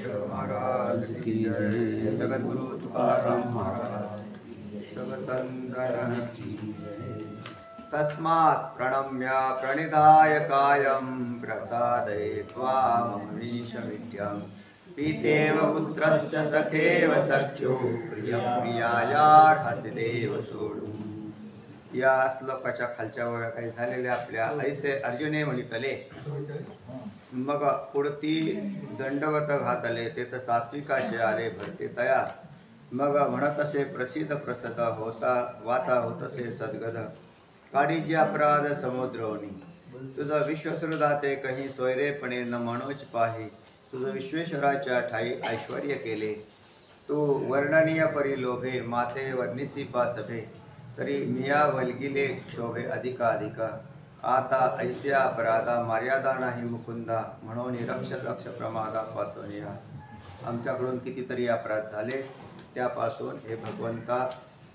महाराज की जय। जगद्गुरु तुकाराम महाराज सब संतन की जय। तस्मात् प्रणम्य प्रणिधाय कायं प्रसादयित्वा ममीशमित्यं पितेव पुत्रस्य सखेव सख्यो प्रियं प्रियायार्हसि देव सोडून। या श्लोकाच्या खालच्या वया काही झालेल्या आपल्या ऐसे अर्जुने म्हणितले मग पुढती दंडवत घातले ते तर सात्विकाचे आले भरते तया मग म्हणत असे प्रसिद्ध प्रसद होता वाचा होतसे सद्गद काढी जे अपराध समुद्रोनी तुझं विश्वसृदाते कही सोयरेपणे न म्हणूच पाहे तुझं विश्वेश्वराच्या ठाई ऐश्वर्य केले तू वर्णनीय परी लोभे माते वर्णिसी पासभे तरी मिया वल्गिले क्षोभे अधिकाधिक आता ऐस्या अपराधा मर्यादा नाही मुकुंदा म्हणून रक्ष रक्ष प्रमादापासून या आमच्याकडून कितीतरी अपराध झाले त्यापासून हे भगवंता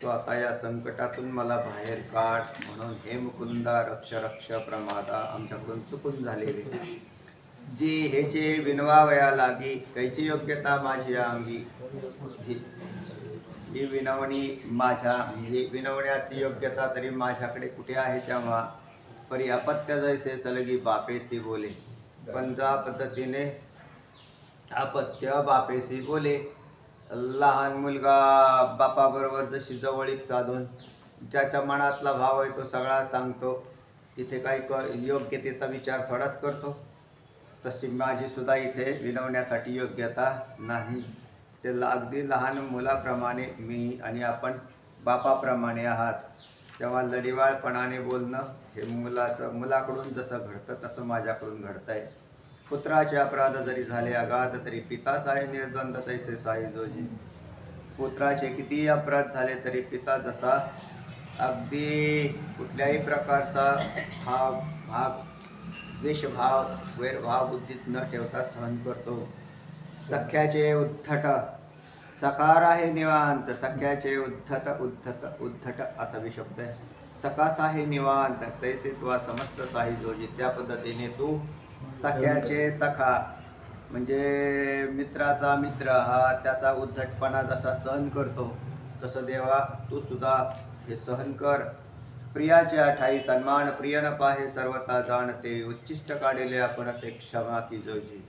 तो आता या संकटातून मला बाहेर काढ म्हणून हे मुकुंदा रक्ष रक्ष प्रमादा आमच्याकडून चुकून झालेले जी हेचे विनवावया लागी कैची योग्यता माझी अंगी ही विनवणी माझ्या ही विनवण्याची योग्यता तरी माझ्याकडे कुठे आहे तेव्हा परी अपत्य जैसे सलगी बापेसी बोले पण ज्या पद्धतीने अपत्य बापेसी बोले लहान मुलगा बापाबरोबर जशी जवळीक साधून ज्याच्या मनातला भाव आहे तो सगळा सांगतो तिथे काही योग्यतेचा विचार थोडाच करतो तशी माझी सुद्धा इथे विनवण्यासाठी योग्यता नाही ते अगदी लहान मुलाप्रमाणे मी आणि आपण बापाप्रमाणे आहात तेव्हा लढिवाळपणाने बोलणं हे मुलाकडून जसं घडतं तसं माझ्याकडून घडतं आहे पुत्राचे अपराध जरी झाले अगाध तरी पिता साहे निर्द्वंद तैसे साई जोजी पुत्राचे कितीही अपराध झाले तरी पिता जसा अगदी कुठल्याही प्रकारचा भाग द्वेषभाव वैरभाव बुद्धीत न ठेवता सहन करतो सख्याचे उद्धट सकार आहे निवांत सख्याचे उद्धट असा विशब्द आहे सकास आहे निवांत तैसे तुवा समस्त साही जोजी त्या पद्धतीने तू सख्याचे सखा म्हणजे मित्राचा मित्र हा त्याचा उद्धटपणा जसा सहन करतो तसं देवा तू सुद्धा हे सहन कर प्रियाच्या ठाई सन्मान प्रिय न पाहे सर्वता जाणते उच्चिष्ट काढले आपण ते क्षमा की जोजी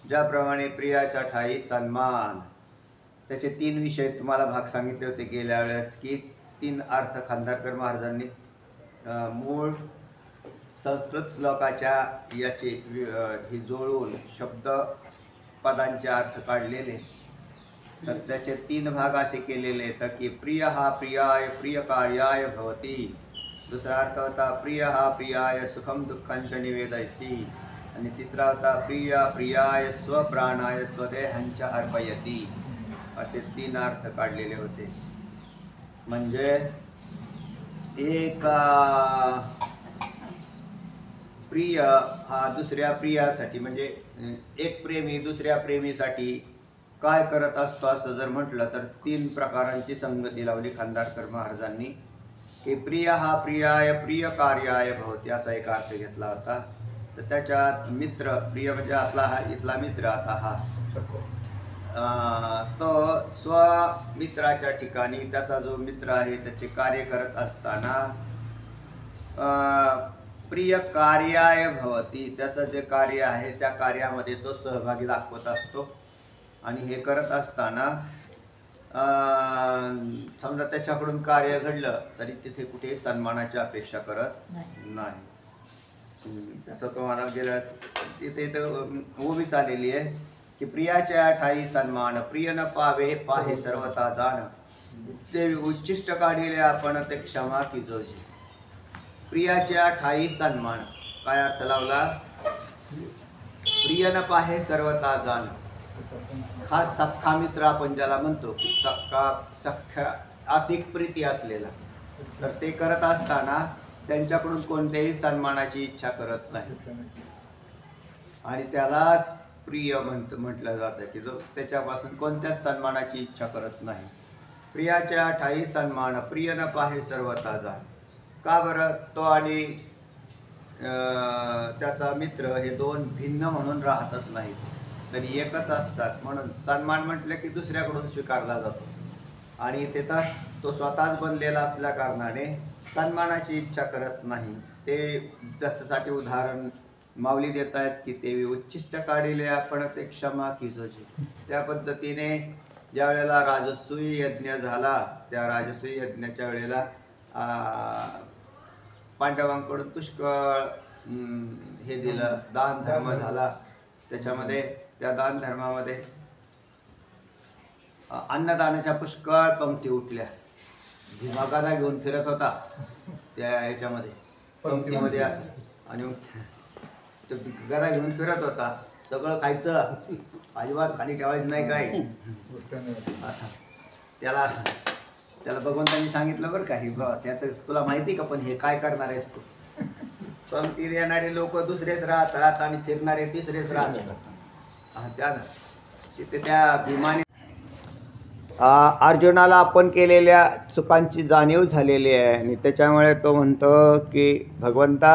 ज्याप्रमाणे प्रियाच्या ठाई सन्मान त्याचे 3 विषय तुम्हाला भाग सांगितले होते गेल्या वेळेस की 3 अर्थ खांदारकर महाराजांनी मूळ संस्कृत श्लोकाच्या याचे ही जोडून शब्द पदांचे अर्थ काढलेले तर त्याचे 3 भाग असे केलेले तर की प्रिय हा प्रियाय प्रिय कार्याय भवती दुसरा अर्थ होता प्रिय हा प्रियाय सुखम दुःखांच निवेदयती आणि तिसरा होता प्रिय प्रियाय स्वप्राणाय स्वदेहांच अर्पयती असे 3 अर्थ काढलेले होते म्हणजे एक प्रिय हा दुसऱ्या प्रियासाठी म्हणजे एक प्रेमी दुसऱ्या प्रेमीसाठी काय करत असतो असं जर म्हटलं तर 3 प्रकारांची संगती लावली खांदारकर महाराजांनी की प्रिय हा प्रियाय प्रिय कार्याय भवती असा एक अर्थ घेतला होता तर त्याच्यात मित्र प्रिय म्हणजे आपला हा इथला मित्र आता हा तो स्वमित्राच्या ठिकाणी त्याचा जो मित्र आहे त्याचे कार्य करत असताना प्रिय कार्याय भवती त्याचं जे कार्य आहे त्या कार्यामध्ये तो सहभागी दाखवत असतो आणि हे करत असताना समजा त्याच्याकडून कार्य घडलं तरी तिथे कुठे सन्मानाची अपेक्षा करत नाही तसं तुम्हाला गेल्या तिथे उभीच आलेली आहे की प्रियाच्या ठाई सन्मान प्रिय न पावे पाहे सर्वता जाण ते उच्चिष्ट काढिले आपण ते क्षमा की जोजी प्रियाच्या ठाई सन्मान काय अर्थ लावला प्रिय न पाहे सर्वता जाण खास सख्खा मित्र आपण ज्याला म्हणतो की सख्खा अधिक प्रीती असलेला तर ते करत असताना त्यांच्याकडून कोणत्याही सन्मानाची इच्छा करत नाही आणि त्यालाच प्रिय म्हटलं जातं की जो त्याच्यापासून कोणत्याच सन्मानाची इच्छा करत नाही प्रियाच्या ठाई सन्मान प्रिय न पाहे सर्वता जाण का बरं तो आणि त्याचा मित्र हे 2 भिन्न म्हणून राहतच नाहीत तरी एकच असतात, म्हणून सन्मान म्हटलं की दुसऱ्याकडून स्वीकारला जातो. आणि तिथं तो स्वतःच बनलेला असल्या कारणाने सन्मानाची इच्छा करत नाही. ते त्याच्यासाठी उदाहरण माऊली देत आहेत की ते उच्चिष्ट काढिले आपण ते क्षमा कीजोजी. त्या पद्धतीने ज्या वेळेला राजसूय यज्ञ झाला, त्या राजसूय यज्ञाच्या वेळेला पांडवांकडून पुष्कळ हे दिलं, दान धर्म झाला. त्याच्यामध्ये त्या दान धर्मामध्ये अन्नदानाच्या पुष्कळ पंक्ती उठल्या. भीमा गदा घेऊन फिरत होता त्या ह्याच्यामध्ये पंक्तीमध्ये असं, आणि मग तो गदा घेऊन फिरत होता. सगळं खायचं, अजिबात खाली ठेवायचं नाही काय. त्याला त्याला भगवंतांनी सांगितलं बरं का, ही त्याचं तुला माहिती का, पण हे काय करणार आहेस तू. पंक्ती देणारे लोक दुसरेच राहतात आणि फिरणारे तिसरेच राहतात. त्या तिथे त्या भीमाने अर्जुनाला आपण केलेल्या चुकांची जाणीव झालेली आहे आणि त्याच्यामुळे तो म्हणतो की भगवंता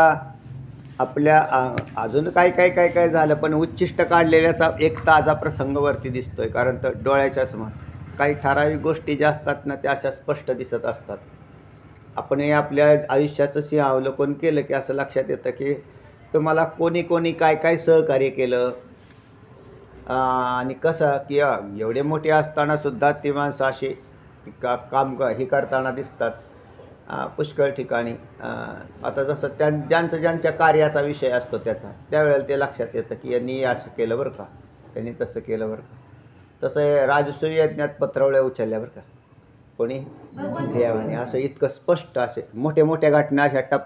आपल्या अजून काय झालं, पण उच्चिष्ट काढलेल्याचा एक ताजा प्रसंग वरती दिसतोय. कारण तर डोळ्याच्या समोर काही ठराविक गोष्टी ज्या असतात ना, त्या अशा स्पष्ट दिसत असतात. आपण हे आपल्या आयुष्याचं अवलोकन केलं की असं लक्षात येतं की तुम्हाला कोणी काय सहकार्य केलं आणि कसं की एवढे मोठे असतानासुद्धा ती माणसं अशी काम हे करताना दिसतात पुष्कळ ठिकाणी. आता जसं ज्यांच्या कार्याचा विषय असतो त्यावेळेला ते लक्षात येतं की यांनी असं केलं बरं का, त्यांनी तसं केलं बरं का. तसं राजसूय यज्ञात पत्रवळ्या उचलल्या बरं का कोणी देवाने. असं इतकं स्पष्ट असे मोठ्या घटना अशा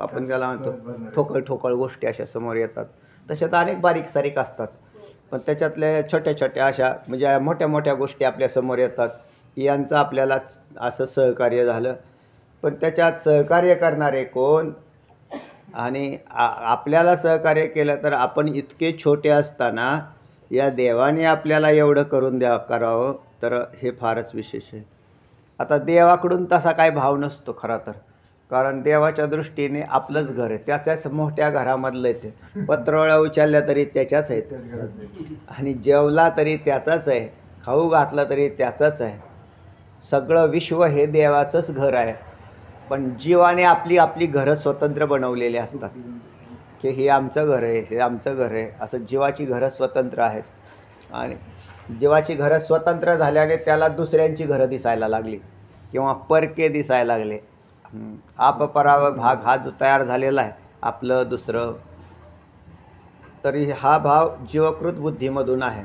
आपण त्याला म्हणतो ठोकळ गोष्टी अशा समोर येतात. तशात अनेक बारीक सारीक असतात, पण त्याच्यातल्या छोट्या अशा म्हणजे मोठ्या गोष्टी आपल्या समोर येतात. यांचं आपल्याला असं सहकार्य झालं, पण त्याच्यात सहकार्य करणारे कोण आणि आपल्याला सहकार्य केलं तर आपण इतके छोटे असताना या देवाने आपल्याला एवढं करून करावं, तर हे फारच विशेष आहे. आता देवाकडून तसा काही भाव नसतो खरा तर, कारण देवाच्या दृष्टीने आपलंच घर आहे, त्याच्याच मोठ्या घरामधलं आहे. ते पत्रवळ्या उचलल्या तरी त्याच्याच आहेत, आणि जेवला तरी त्याचाच आहे, खाऊ घातला तरी त्याचाच आहे. सगळं विश्व हे देवाचंच घर आहे. पण जीवाने आपली घरं स्वतंत्र बनवलेली असतात की हे आमचं घर आहे, हे आमचं घर आहे, असं जीवाची घरं स्वतंत्र आहेत. आणि जीवाची घरं स्वतंत्र झाल्याने त्याला दुसऱ्यांची घरं दिसायला लागली किंवा परके दिसायला लागले. आपपराव भाग हा जो तयार झालेला आहे आपलं दुसरं, तरी हा भाव जीवकृत बुद्धीमधून आहे.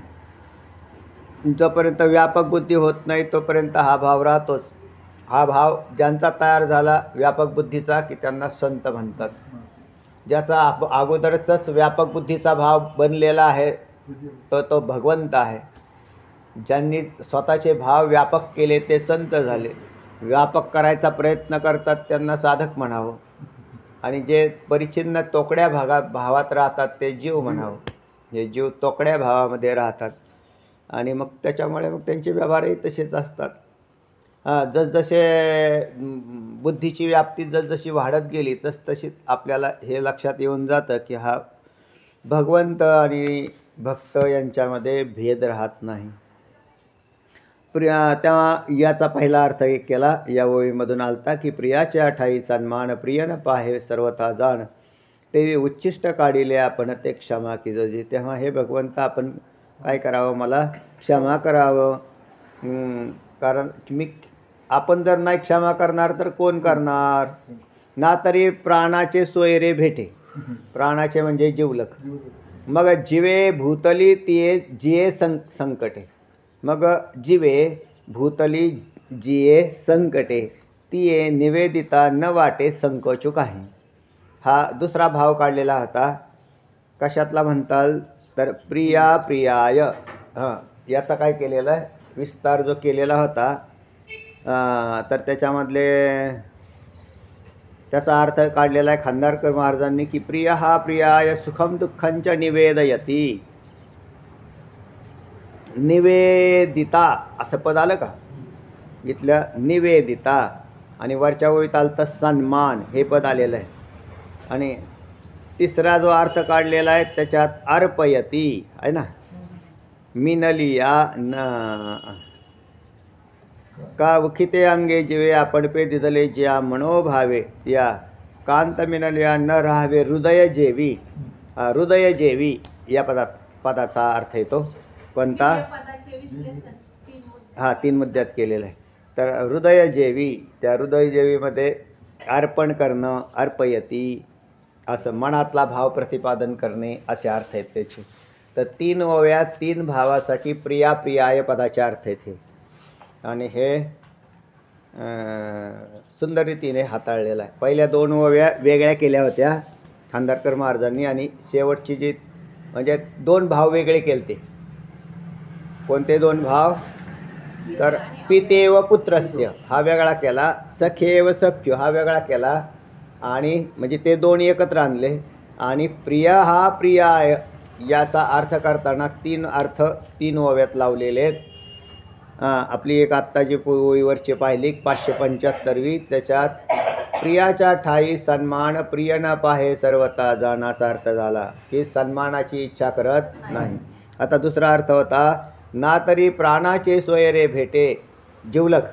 जोपर्यंत व्यापक बुद्धी होत नाही तोपर्यंत हा भाव राहतोच. हा भाव ज्यांचा तयार झाला व्यापक बुद्धीचा की त्यांना संत म्हणतात. ज्याचा अगोदरच व्यापक बुद्धीचा भाव बनलेला आहे तो भगवंत आहे. ज्यांनी स्वतःचे भाव व्यापक केले ते संत झाले. व्यापक करायचा प्रयत्न करतात त्यांना साधक म्हणावं, आणि जे परिच्छिन्न तोकड्या भावात राहतात ते जीव म्हणावं. हे जीव तोकड्या भावामध्ये राहतात आणि मग त्याच्यामुळे मग त्यांचे व्यवहारही तसेच असतात. जसजसे बुद्धीची व्याप्ती जसजशी वाढत गेली तशी आपल्याला हे लक्षात येऊन जातं की हा भगवंत आणि भक्त यांच्यामध्ये भेद राहत नाही. तेव्हा याचा पहिला अर्थ एक केला या ओळीमधून आलता की प्रियाच्या ठाई सन्मान प्रियन पाहे सर्वथा जाण ते उच्चिष्ट काढिले आपण ते क्षमा कीजोजी. तेव्हा हे भगवंत आपण काय करावं, मला क्षमा करावं. कारण आपण जर नाही क्षमा करणार तर कोण करणार ना. तरी प्राणाचे सोयरे भेटे, प्राणाचे म्हणजे जीवलक. मग जीवे भूतली तिये जिये संकटे. मग जीवे भूतली जिये संकटे तिये निवेदिता न वाटे संकोचू काही. हा दुसरा भाव काढलेला होता. कशातला म्हणताल तर प्रिया प्रियाय. याचा काय केलेला आहे विस्तार जो केलेला होता, तर त्याचा अर्थ काढलेला आहे खांदारकर महाराजांनी की प्रिय हा प्रियाय सुखम दुःखंच निवेदयती. निवेदिता असं पद आलं का इथल्या, निवेदिता, आणि वरच्या ओळीत आलं तर सन्मान हे पद आलेलं आहे. आणि तिसरा जो अर्थ काढलेला आहे त्याच्यात अर्पयती आहे ना, मिनलिया न का उखिते अंगे जिवे आपण पे दिदले ज्या मनोभावे या कांत मिनलिया न राहावे हृदय जेवी. हृदय जेवी या पदाचा अर्थ येतो. कोणता? हा 3 मुद्द्यात केलेला आहे. तर हृदय जेवी, त्या हृदय जेवीमध्ये अर्पण करणं, अर्पयती असं मनातला भाव प्रतिपादन करणे असे अर्थ आहेत त्याचे. तर 3 ओव्या 3 भावासाठी प्रिया प्रियाय पदाचे अर्थ आहेत हे. आणि हे सुंदर रीतीने हाताळलेलं आहे. पहिल्या 2 ओव्या वेगळ्या केल्या होत्या खांदारकर महाराजांनी आणि शेवटची जी म्हणजे 2 भाव वेगळे केले ते. कोणते 2 भाव? तर पितेव पुत्रस्य हा वेगळा केला, सखेव सख्यो हा वेगळा केला आणि म्हणजे ते 2 एकत्र आणले. आणि प्रिय हा प्रियाय याचा अर्थ करताना 3 अर्थ 3 ओव्यात लावलेले आहेत. आपली एक आत्ताची ओळीवरची पाहिली 575वी, त्याच्यात प्रियाच्या ठाई सन्मान प्रिय न पाहे सर्वता जाण असा अर्थ झाला की सन्मानाची इच्छा करत नाही. आता दुसरा अर्थ होता ना तरी प्राणाचे सोयरे भेटे जिवलक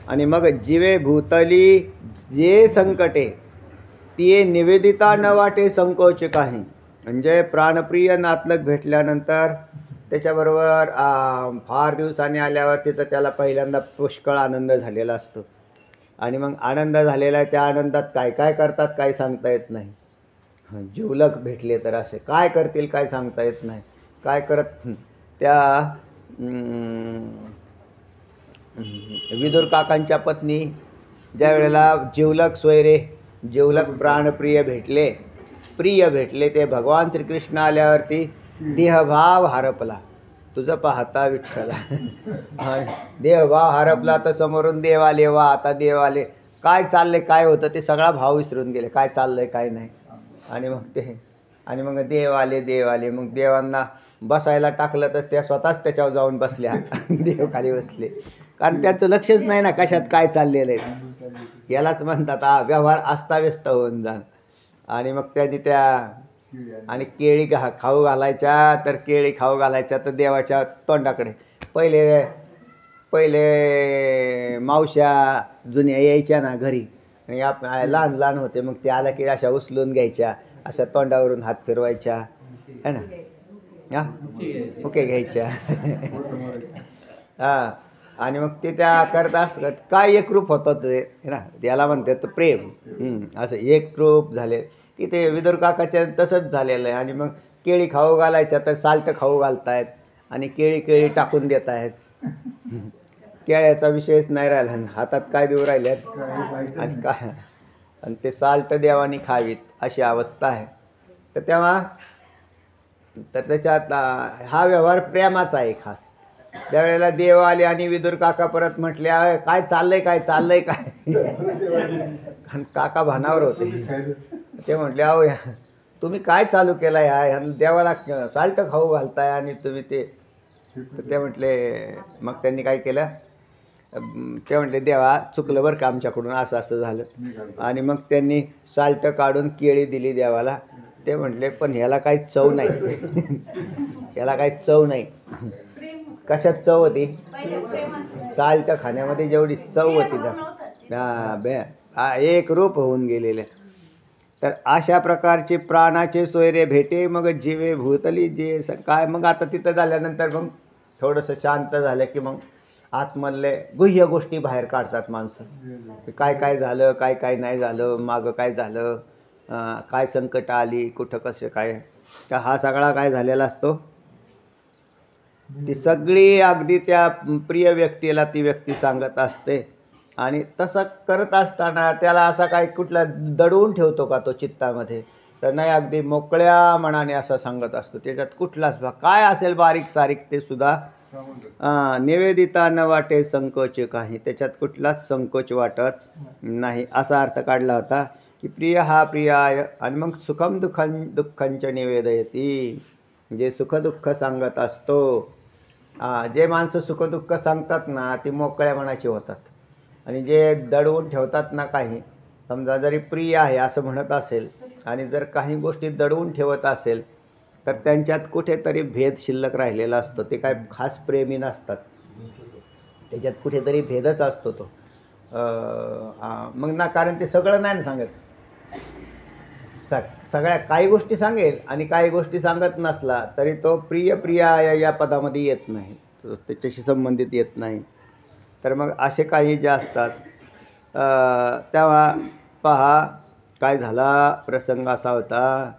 आणि मग जिवे भूतली जे संकटे तिये निवेदिता न वाटे संकोच काही. म्हणजे प्राणप्रिय नातलग भेटल्यानंतर त्याच्याबरोबर फार दिवसांनी आल्यावर तिथं त्याला पहिल्यांदा पुष्कळ आनंद झालेला असतो. आणि मग आनंद झालेला आहे, त्या आनंदात काय काय करतात काय सांगता येत नाही. जिवलक भेटले तर असे काय करतील काय सांगता येत नाही. काय करत त्या विदुर काकांच्या पत्नी ज्या वेळेला जिवलक सोयरे जिवलक प्राणप्रिय भेटले, प्रिय भेटले, ते भगवान श्रीकृष्ण आल्यावरती देहभाव हरपला. तुझं पाहता विठ्ठला देहभाव हरपला तर समोरून देव आले. वा आता देव आले, काय चाललंय काय होतं ते सगळा भाव विसरून गेले, काय चाललंय काय नाही. आणि मग देव आले. मग देवांना बसायला टाकलं तर त्या स्वतःच त्याच्यावर जाऊन बसल्या देव खाली बसले. कारण त्यांचं लक्षच नाही ना कशात काय चाललेलं आहे. यालाच म्हणतात व्यवहार अस्ताव्यस्त होऊन जाण. आणि मग त्यांनी त्या आणि केळी खाऊ घालायच्या, तर केळी खाऊ घालायच्या तर देवाच्या तोंडाकडे. पहिले मावश्या जुन्या यायच्या ना घरी, लहान लहान होते, मग ते आल्या की अशा उचलून घ्यायच्या, अशा तोंडावरून हात फिरवायच्या है ना, ओके घ्यायच्या हां. आणि मग ते त्या करता असत काय एकरूप होतं ते ना, त्याला म्हणतात प्रेम. असं एकरूप झाले. तिथे विदुर काकाच्या तसंच झालेलं आहे. आणि मग केळी खाऊ घालायच्या तर साल्ट खाऊ घालतायत आणि केळी टाकून देत आहेत. केळ्याचा विषयच नाही राहिला, हातात काय देऊ राहिल्यात आणि काय, आणि ते साल्ट देवानी खावीत अशी अवस्था आहे. तर तेव्हा तर त्याच्यात हा व्यवहार प्रेमाचा आहे खास. त्यावेळेला देव आले आणि विदुर काका परत म्हटले काय चाललंय काय काका भानावर होते. ते म्हटले अहो तुम्ही काय चालू केलं ह्या देवाला साल्ट खाऊ घालताय आणि तुम्ही ते. तर ते म्हटले, मग त्यांनी काय केलं, ते म्हटले देवा चुकलं बरं का आमच्याकडून, असं झालं. आणि मग त्यांनी साल्ट काढून केळी दिली देवाला. ते म्हटले पण ह्याला काही चव नाही. कशात चव होती? साल्ट खाण्यामध्ये जेवढी चव होती ना एक रूप होऊन गेलेले. तर अशा प्रकारचे प्राणाचे सोयरे भेटे मग जीवे भूतली जे काय. मग आता तिथं झाल्यानंतर मग थोडंसं शांत झालं की मग आतमधले गुह्य गोष्टी बाहेर काढतात माणसं. काय झालं, काय नाही झालं, मागं काय झालं, काय संकट आली, कुठं कसं काय, तर हा सगळा काय झालेला असतो. ती सगळी अगदी त्या प्रिय व्यक्तीला ती व्यक्ती सांगत असते. आणि तसं करत असताना त्याला असा काय कुठला दडवून ठेवतो का तो चित्तामध्ये, तर नाही, अगदी मोकळ्या मनाने असं सांगत असतो. त्याच्यात कुठलाच भाग काय असेल बारीक सारीक ते सुद्धा निवेदिता न वाटे संकोच काही, त्याच्यात कुठलाच संकोच वाटत नाही असा अर्थ काढला होता. की प्रिय हा प्रियाय. आणि मग सुखम दुःखंच निवेदयती, जे सुखदुःख सांगत असतो. जे माणसं सुखदुःख सांगतात ना ती मोकळ्या मनाची होतात. आणि जे दडवून ठेवतात ना काही, समजा जरी प्रिय आहे असं म्हणत असेल आणि जर काही गोष्टी दडवून ठेवत असेल तर त्यांच्यात कुठेतरी भेद शिल्लक राहिलेला असतो. ते काय खास प्रेमी नसतात, त्याच्यात कुठेतरी भेदच असतो तो. मग ना, कारण ते सगळं नाही ना सांगत. सगळ्या काही गोष्टी सांगेल आणि काही गोष्टी सांगत नसला तरी तो प्रिय प्रिया या पदामध्ये येत नाही, त्याच्याशी संबंधित येत नाही. तर मग असे काही जे असतात तेव्हा पहा काय झाला प्रसंग असा होता.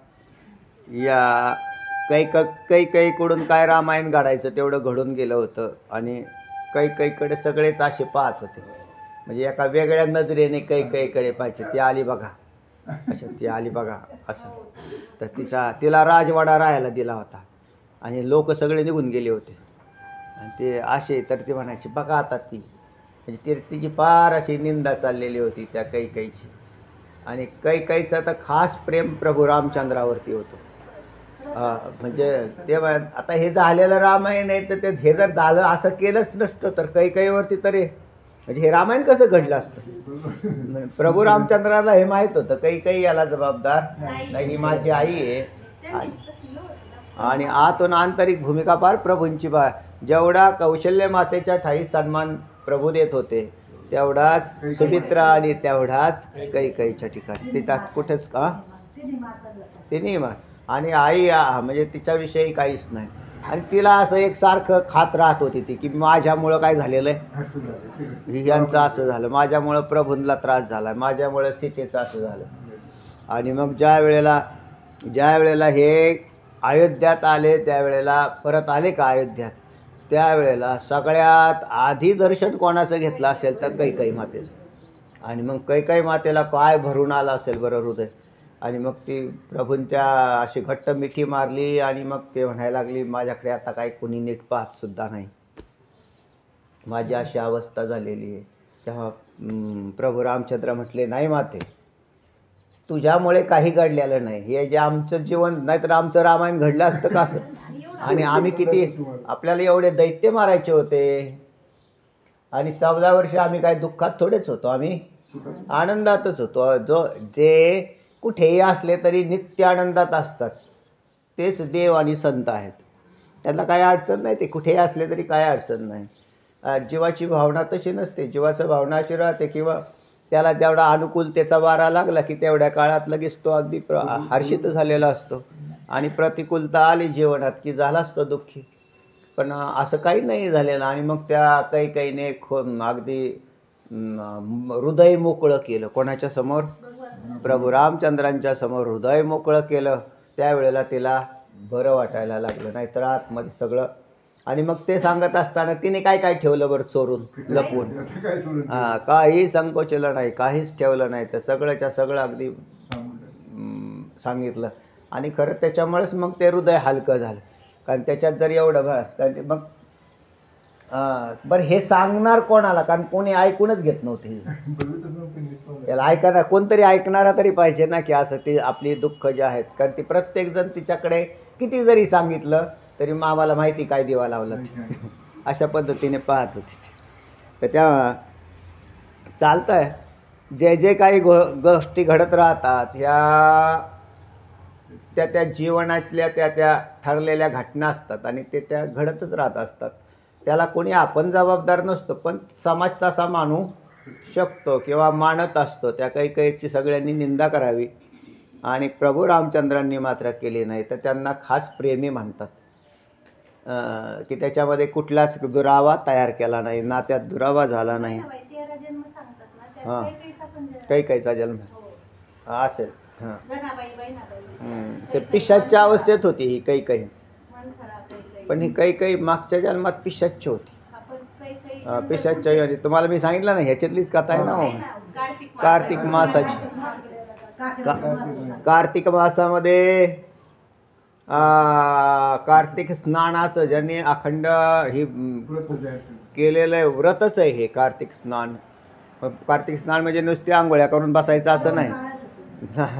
या कैकेयीकडून काय रामायण घडायचं तेवढं घडून गेलं होतं आणि कैकेयीकडे सगळेच असे पाहत होते, म्हणजे एका वेगळ्या नजरेने कैकेयीकडे पाहायचे. ती आली बघा असं, ती आली बघा असं. तर तिला राजवाडा राहायला दिला होता आणि लोक सगळे निघून गेले होते आणि ते असे. तर ते म्हणायचे बघा आता ती, म्हणजे तिची फार अशी निंदा चाललेली होती त्या कैकेयीची. आणि कैकेयीचं तर खास प्रेम प्रभू रामचंद्रावरती होतं. म्हणजे तेव्हा आता हे झालेलं रामायण आहे, तर हे जर झालं असं केलंच नसतं तर कैकेयीवरती तरी म्हणजे हे रामायण कसं घडलं असतं. प्रभू रामचंद्राला हे माहीत होतं कैकेयी याला जबाबदार नाही, ही माझी आई आहे. आणि आतून आंतरिक भूमिका फार प्रभूंची जेवढा कौशल्य मातेच्या ठाई सन्मान प्रभू देत होते तेवढाच सुमित्रा आणि तेवढाच कैकेयीच्या ठिकाणी. तिच्यात कुठेच तिन्ही आणि आई म्हणजे तिच्याविषयी काहीच नाही. आणि तिला असं एकसारखं खात राहत होती ती की माझ्यामुळं काय झालेलं आहे, यांचं असं झालं, माझ्यामुळं प्रभूंना त्रास झाला, माझ्यामुळं सीतेचं असं झालं. आणि मग ज्या वेळेला हे अयोध्यात आले, त्यावेळेला परत आले का अयोध्यात, त्यावेळेला सगळ्यात आधी दर्शन कोणाचं घेतलं असेल तर कैकेयी मातेचं. आणि मग कैकेयी मातेला काय भरून आलं असेल बरं हृदय. आणि मग ती प्रभूंच्या अशी घट्ट मिठी मारली आणि मग ते म्हणायला लागली माझ्याकडे आता काही कोणी नीट पाहतसुद्धा नाही, माझी अशी अवस्था झालेली आहे. तेव्हा प्रभू रामचंद्र म्हटले नाही माते, तुझ्यामुळे काही घडलेलं नाही, हे जे आमचं जीवन नाही तर आमचं रामायण घडलं असतं का असं. आणि आम्ही किती आपल्याला एवढे दैत्य मारायचे होते आणि 14 वर्ष आम्ही काय दुःखात थोडेच होतो, आम्ही आनंदातच होतो. जे कुठेही असले तरी नित्य आनंदात असतात तेच देव आणि संत आहेत, त्याला काही अडचण नाही. ते कुठेही असले तरी काय अडचण नाही. जीवाची भावना तशी नसते, जीवाचं भावना अशी राहते किंवा त्याला जेवढा अनुकूलतेचा वारा लागला की तेवढ्या काळात लगेच तो अगदी हर्षित झालेला असतो आणि प्रतिकूलता आली जीवनात की झालाच तो दुःखी. पण असं काही नाही झालेलं. आणि मग त्या कैकेयीने अगदी हृदय मोकळं केलं. कोणाच्या समोर? प्रभू रामचंद्रांच्या समोर हृदय मोकळं केलं. त्यावेळेला तिला बरं वाटायला लागलं, नाहीतर आतमध्ये सगळं. आणि मग ते सांगत असताना तिने काय काय ठेवलं बरं चोरून लपवून? काही संकोचलं नाही, काहीच ठेवलं नाही, तर सगळंच्या सगळं अगदी सांगितलं. आणि खरं त्याच्यामुळेच मग ते हृदय हलकं झालं, कारण त्याच्यात जर एवढं मग बरं हे सांगणार कोणाला? कारण कोणी ऐकूनच घेत नव्हते त्याला. ऐकणार कोणतरी ऐकणारा तरी पाहिजे ना की असं ते आपली दुःख जे आहेत. कारण ती प्रत्येकजण तिच्याकडे किती जरी सांगितलं तरी आम्हाला माहिती काय दिवा लावला अशा पद्धतीने पाहत होती ती. तर त्या चालतं आहे जे जे काही गोष्टी घडत राहतात ह्या त्या जीवनातल्या त्या ठरलेल्या घटना असतात आणि ते त्या घडतच राहत असतात. त्याला कोणी आपण जबाबदार नसतो, पण समाज तसा मानू शकतो किंवा मानत असतो. त्या कैकेयीची सगळ्यांनी निंदा करावी आणि प्रभू रामचंद्रांनी मात्र केली नाही, तर त्यांना खास प्रेमी म्हणतात की त्याच्यामध्ये कुठलाच दुरावा तयार केला नाही, नात्यात दुरावा झाला नाही. हां, कैकेयीचा जन्म असेल. हां, ते पिशाच्या अवस्थेत होती ही कैकेयी. पण ही कैकेयी मागच्या जन्मात पिशाच्च होती. पिशाच्च होती. तुम्हाला मी सांगितलं ना ह्याच्यातलीच कथा आहे ना हो. कार्तिक मासाची. कार्तिक मासामध्ये कार्तिक स्नानाचं ज्यांनी अखंड ही केलेलं आहे व्रतच आहे हे कार्तिक स्नान. कार्तिक स्नान म्हणजे नुसते आंघोळ्या करून बसायचं असं नाही,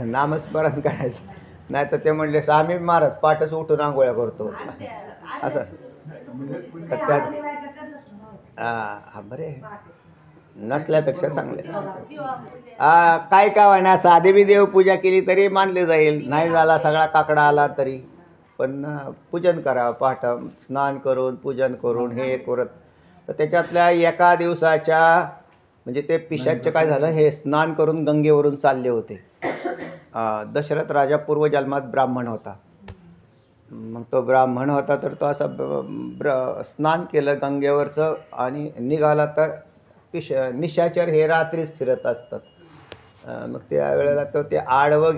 नामस्मरण करायचं. नाही तर ते म्हणले स्वामी महाराज पाठच उठून आंघोळ्या करतो असं. तर त्यात बरे नसल्यापेक्षा चांगले काय का म्हणा साधी बी देवपूजा केली तरी मानले जाईल. नाही झाला सगळा काकडा आला तरी पण पूजन करावं पहाट स्नान करून पूजन करून हे करत. तर त्याच्यातल्या एका दिवसाच्या म्हणजे ते पिशाच्च काय झालं, हे स्नान करून गंगेवरून चालले होते. दशरथ राजा पूर्वजन्मात ब्राह्मण होता. मग तो ब्राह्मण होता तर तो असं स्नान केलं गंगेवरचं आणि निघाला. तर निशाचर हे रात्रीच फिरत असतात. मग त्या वेळेला तो ते आडवे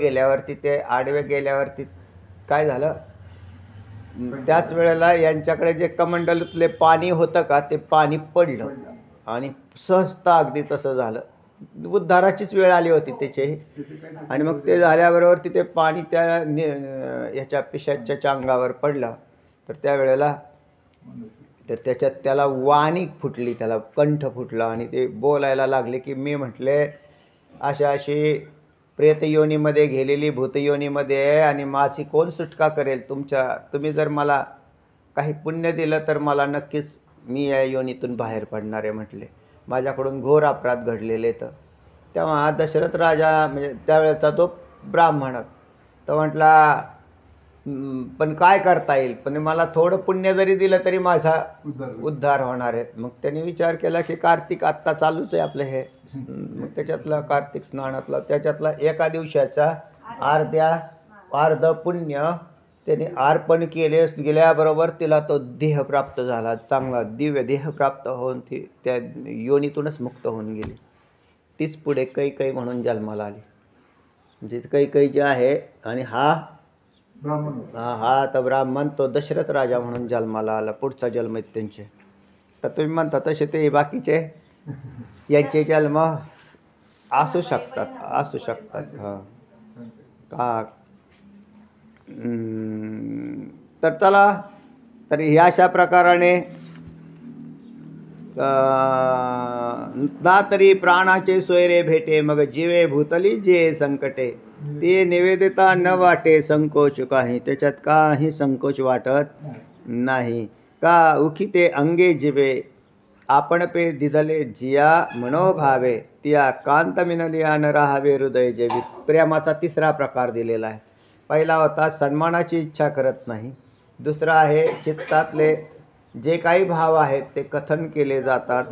गेल्यावरती काय झालं, त्याच वेळेला यांच्याकडे जे कमंडलूतले पाणी होतं का ते पाणी पडलं आणि सहजता अगदी तसं झालं. उद्धाराचीच वेळ आली होती त्याची. आणि मग ते झाल्याबरोबर तिथे पाणी त्या ह्याच्या पिशाच्याच्या अंगावर पडलं. तर त्यावेळेला तर त्याला वाणी फुटली, त्याला कंठ फुटला आणि ते बोलायला लागले की मी म्हटले अशी प्रेतयोनीमध्ये गेलेली भूतयोनीमध्ये आहे आणि माझी कोण सुटका करेल. तुम्ही जर मला काही पुण्य दिलं तर मला नक्कीच मी या योनीतून बाहेर पडणार आहे म्हटले. माझ्याकडून घोर अपराध घडलेले. तर तेव्हा दशरथ राजा म्हणजे त्यावेळेचा तो ब्राह्मण तो म्हटला पण काय करता येईल, पण मला थोडं पुण्य जरी दिलं तरी माझा उद्धार होणार आहे. मग त्यांनी विचार केला की कार्तिक आत्ता चालूच आहे आपलं हे. मग त्याच्यातला कार्तिक स्नानातला त्याच्यातला एका दिवसाचा अर्ध पुण्य त्याने अर्पण गेल्याबरोबर तिला तो देह प्राप्त झाला, चांगला दिव्य देह प्राप्त होऊन ती त्या योनीतूनच मुक्त होऊन गेली. तीच पुढे कैकई म्हणून जन्माला आली. म्हणजे कैकई जे आहे आणि हा आता ब्राह्मण तो दशरथ राजा म्हणून जन्माला आला. पुढचा जन्म आहेत त्यांचे. तर तुम्ही म्हणता तसे ते बाकीचे यांचे जन्म असू शकतात हां का. तर ह्या अशा प्रकाराने ना तरी प्राणाचे सोयरे भेटे मग जीवे भूतली जे संकटे ते निवेदिता न वाटे संकोच काही. त्याच्यात काही संकोच वाटत नाही. का उखिते अंगे जिवे आपण पे दिधले जिया मनोभावे तिया कांत मिनलिया न राहावे हृदय जेवीत. प्रेमाचा तिसरा प्रकार दिलेला आहे. पहिला होता सन्मानाची इच्छा करत नाही. दुसरा आहे चित्तातले जे काही भाव आहेत ते कथन केले जातात,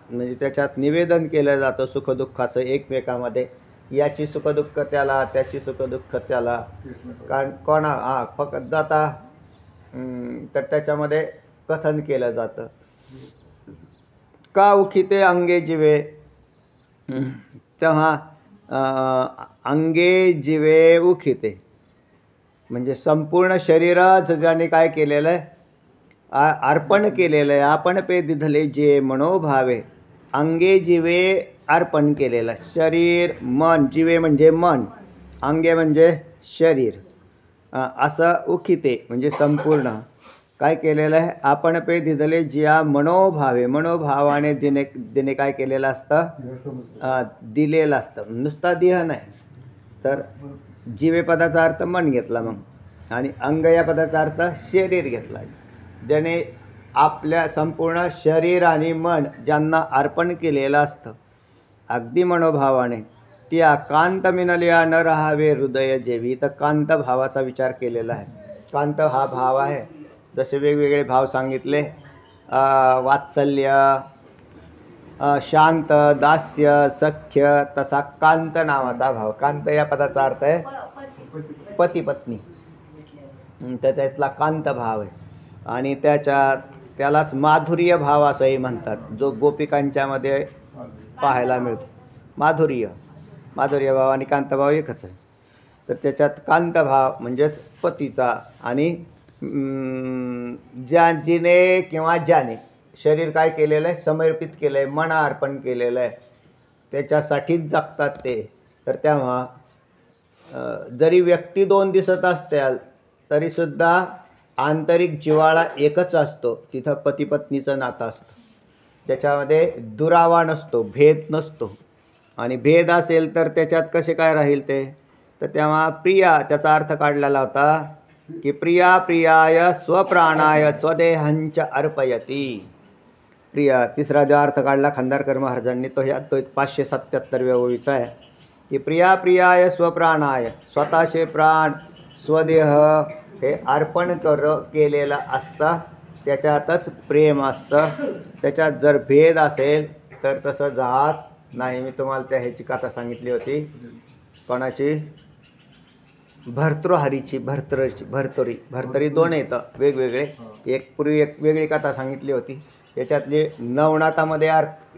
म्हणजे त्याच्यात निवेदन केलं जातं सुखदुःखाचं एकमेकामध्ये. याची सुखदुःख त्याला, त्याची सुखदुःख त्याला. कारण फक्त आता तर त्याच्यामध्ये कथन केलं जातं. का उखिते अंगे जिवे तेव्हा अंगे जिवे उखिते म्हणजे संपूर्ण शरीराच ज्याने काय केलेलं आहे, अर्पण केलेलं आहे. आपण पे दिधले जे मनोभावे अंगे जिवे अर्पण केलेलं. शरीर मन, जिवे म्हणजे मन, अंगे म्हणजे शरीर, असं उखिते म्हणजे संपूर्ण काय केलेलं आहे. आपण पे दिधले जिया मनोभावे मनोभावाने दिने काय केलेलं असतं, दिलेलं असतं. नुसता देह नाही तर जीवे पदाचा अर्थ मन घेतला मग, आणि अंग या पदाचा अर्थ शरीर घेतला. ज्याने आपल्या संपूर्ण शरीर आणि मन ज्यांना अर्पण केलेलं असतं अगदी मनोभावाने, त्या कांत मिनलिया न राहावे हृदय जेवी. तर कांत भावाचा विचार केलेला आहे. कांत हा भाव आहे. जसे वेगवेगळे भाव सांगितले, वात्सल्य, शांत, दास्य, सख्य, तसा कांत नावाचा भाव. कांत या पदाचा अर्थ आहे पती पत्नी. तर त्यातला कांत भाव आहे. आणि त्यालाच माधुर्य भाव असंही म्हणतात, जो गोपिकांच्यामध्ये पाहायला मिळतो. माधुर्य भाव आणि कांतभाव एकच आहे. तर त्याच्यात कांतभाव म्हणजेच पतीचा, आणि जिने किंवा ज्याने शरीर काय केलेलं आहे, समर्पित केलं आहे, मन अर्पण केलेलं आहे, त्याच्यासाठीच जगतात ते. तर तेव्हा जरी व्यक्ती दोन दिसत असतील तरीसुद्धा आंतरिक जिव्हाळा एकच असतो. तिथं पती पत्नीचं नातं असतं. त्याच्यामध्ये दुरावा नसतो, भेद नसतो. आणि भेद असेल तर त्याच्यात कसे काय राहील ते. तर तेव्हा प्रिया त्याचा अर्थ काढलेला होता की प्रिया प्रियाय स्वप्राणाय स्वदेहंच अर्पयती. प्रिया तिसरा जो अर्थ काढला खांदारकर महाराजांनी तो 577व्या ओळीचा आहे की प्रिया प्रियाय स्वप्राणाय, स्वतःचे प्राण स्वदेह हे अर्पण केलेलं असतं, त्याच्यातच प्रेम असतं. त्याच्यात जर भेद असेल तर तसं जात नाही. मी तुम्हाला त्या ह्याची कथा सांगितली होती, कोणाची, भर्तृहरीची, भर्तरी दोन येतं वेगवेगळे. एक पूर्वी एक वेगळी कथा सांगितली होती. याच्यातली नवनाथामध्ये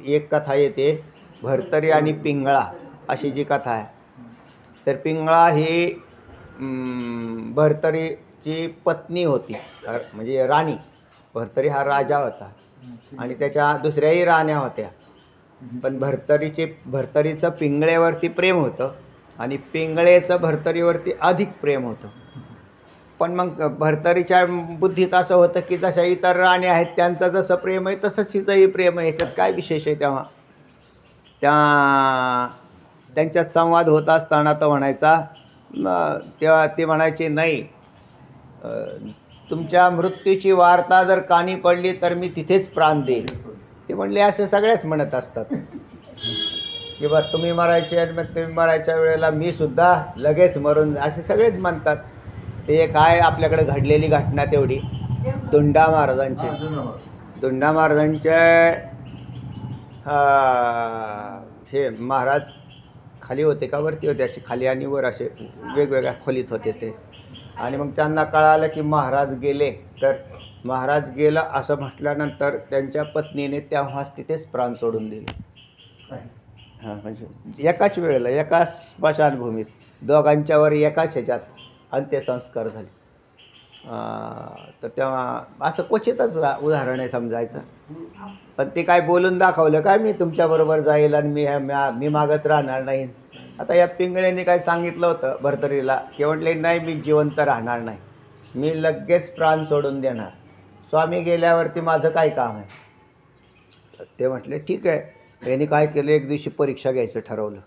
एक कथा येते, भर्तरी आणि पिंगळा अशी जी कथा आहे. तर पिंगळा ही भर्तरीची पत्नी होती, म्हणजे राणी. भर्तरी हा राजा होता आणि त्याच्या दुसऱ्याही राण्या होत्या. पण भर्तरीचं पिंगळेवरती प्रेम होतं आणि पिंगळेचं भर्तरीवरती अधिक प्रेम होतं. पण मग भर्तरीच्या बुद्धीत असं होतं की जशा इतर राणी आहेत त्यांचं जसं प्रेम आहे तसंच हिचंही प्रेम आहे, ह्याच्यात काय विशेष आहे. तेव्हा त्यांच्यात संवाद होत असताना तो म्हणायचा, तेव्हा ते म्हणायचे, नाही, तुमच्या मृत्यूची वार्ता जर कानी पडली तर मी तिथेच प्राण देईल. ते म्हणले असे सगळेच म्हणत असतात की बरं तुम्ही मरायचे आणि मग तुम्ही मरायच्या वेळेला मी सुद्धा लगेच मरून, असे सगळेच म्हणतात. ते एक आहे आपल्याकडे घडलेली घटना तेवढी, दुंडा महाराजांचे हे महाराज खाली होते का वरती होते, असे खाली आणि वर असे वेगवेगळ्या खोलीत होते ते. आणि मग त्यांना कळालं की महाराज गेले. तर महाराज गेला असं म्हटल्यानंतर त्यांच्या पत्नीने तेव्हाच तिथेच प्राण सोडून दिले. हां, म्हणजे एकाच वेळेला एकाच स्मशानभूमीत दोघांच्यावर एकाच ह्याच्यात अंत्यसंस्कार झाले. तर तेव्हा असं क्वचितच उदाहरण आहे समजायचं. पण ते काय बोलून दाखवलं काय, मी तुमच्याबरोबर जाईल आणि मी मागच राहणार नाही. आता या पिंगळेने काय सांगितलं होतं भर्तरीला की म्हटले, नाही, मी जिवंत राहणार नाही, मी लगेच प्राण सोडून देणार, स्वामी गेल्यावरती माझं काय काम आहे. ते म्हटले ठीक आहे. त्यांनी काय केलं, एक दिवशी परीक्षा घ्यायचं ठरवलं.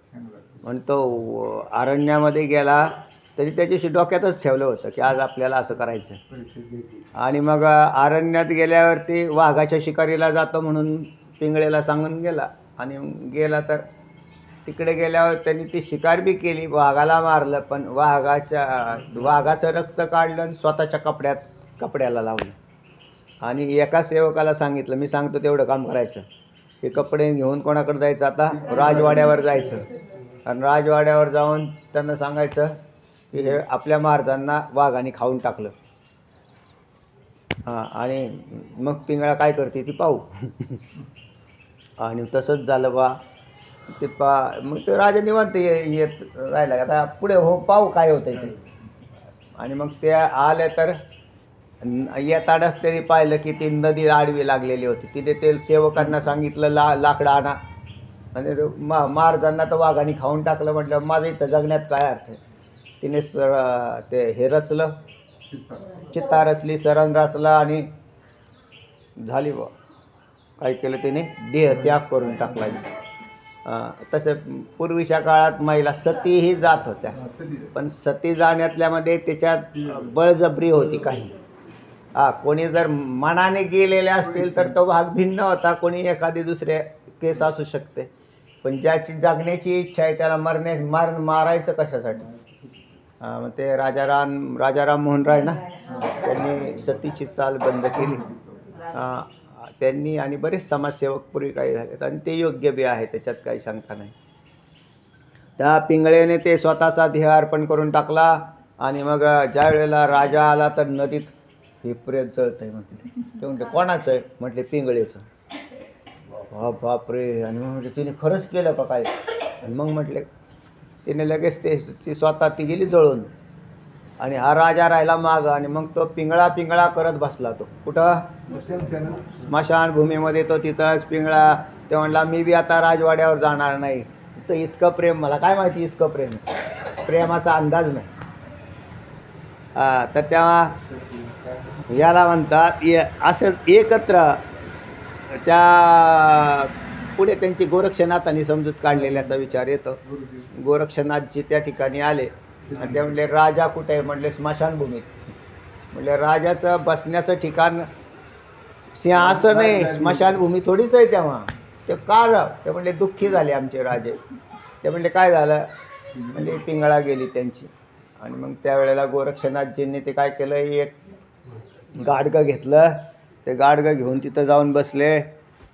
आणि तो अरण्यामध्ये गेला तरी त्याच्याशी डोक्यातच ठेवलं होतं की आज आपल्याला असं करायचं. आणि मग अरण्यात गेल्यावरती वाघाच्या शिकारीला जातो म्हणून पिंगळेला सांगून गेला. आणि गेला तर तिकडे गेल्यावर त्यांनी ती शिकार बी केली, वाघाला मारलं, पण वाघाचं रक्त काढलं आणि स्वतःच्या कपड्याला लावलं. आणि एका सेवकाला सांगितलं, मी सांगतो तेवढं काम करायचं. हे कपडे घेऊन कोणाकडे जायचं, आता राजवाड्यावर जायचं. आणि राजवाड्यावर जाऊन त्यांना सांगायचं की हे आपल्या महाराजांना वाघाने खाऊन टाकलं. हां, आणि मग पिंगळा काय करते ती पाहू. आणि तसंच झालं बा. ते मग ते राजा निवांत येत राहिला, आता पुढे पाहू काय होतं ते. आणि मग ते आले तर येतानाच त्यांनी पाहिलं की ती नदी आडवी लागलेली होती. तिथे ते सेवकांना सांगितलं लाकडं आणा. आणि महाराजांना तर वाघाने खाऊन टाकलं. म्हटलं माझं इथं जगण्यात काय अर्थ आहे. तिने ते हे रचलं, चित्ता रचली, सरण रचला आणि झाली बा. काय केलं तिने, देह त्याग करून टाकला. तसं पूर्वीच्या काळात महिला सतीही जात होत्या, पण सती जाण्यातल्यामध्ये त्याच्यात बळजबरी होती काही. कोणी जर मनाने गेलेले असतील तर तो भाग भिन्न होता, कोणी एखादी दुसरे केस असू शकते. पण ज्याची जगण्याची इच्छा आहे त्याला मारायचं कशासाठी. मग ते राजाराम मोहन राय ना, त्यांनी सतीची चाल बंद केली त्यांनी. आणि बरेच समाजसेवक पूर्वी काही झालेत आणि ते योग्य बी आहे, त्याच्यात काही शंका नाही. त्या पिंगळेने ते स्वतःचा देह अर्पण करून टाकला. आणि मग ज्या वेळेला राजा आला तर नदीत हे प्रेत जळत आहे म्हटले. ते म्हटले कोणाचं आहे, म्हटले पिंगळेचं. बापरे. आणि मग म्हटले तिने खरंच केलं का काय. आणि मग म्हटले तिने लगेच ती स्वतः ती गेली जळून. आणि हा राजा राहिला मागं. आणि मग तो पिंगळा करत बसला. तो कुठं, स्मशानभूमीमध्ये. तो तिथंच पिंगळा. ते म्हणला मी बी आता राजवाड्यावर जाणार नाही. तिचं इतकं प्रेम, मला काय माहिती इतकं प्रेम, प्रेमाचा अंदाज नाही. तर तेव्हा याला म्हणतात असं एकत्र. त्या पुढे त्यांची गोरक्षनाथांनी समजूत काढलेल्याचा विचार येतो. गोरक्षनाथजी त्या ठिकाणी आले आणि ते म्हणले राजा कुठे आहे. म्हणले स्मशानभूमीत. म्हणले राजाचं बसण्याचं ठिकाण सिंहासन आहे, स्मशानभूमी थोडीच आहे. तेव्हा ते का ते म्हणले दुःखी झाले आमचे राजे. ते म्हणले काय झालं. म्हणजे पिंगळा गेली त्यांची. आणि मग त्यावेळेला गोरक्षनाथजींनी ते काय केलं, एक गाडगं घेतलं, ते गाडगं घेऊन तिथं जाऊन बसले.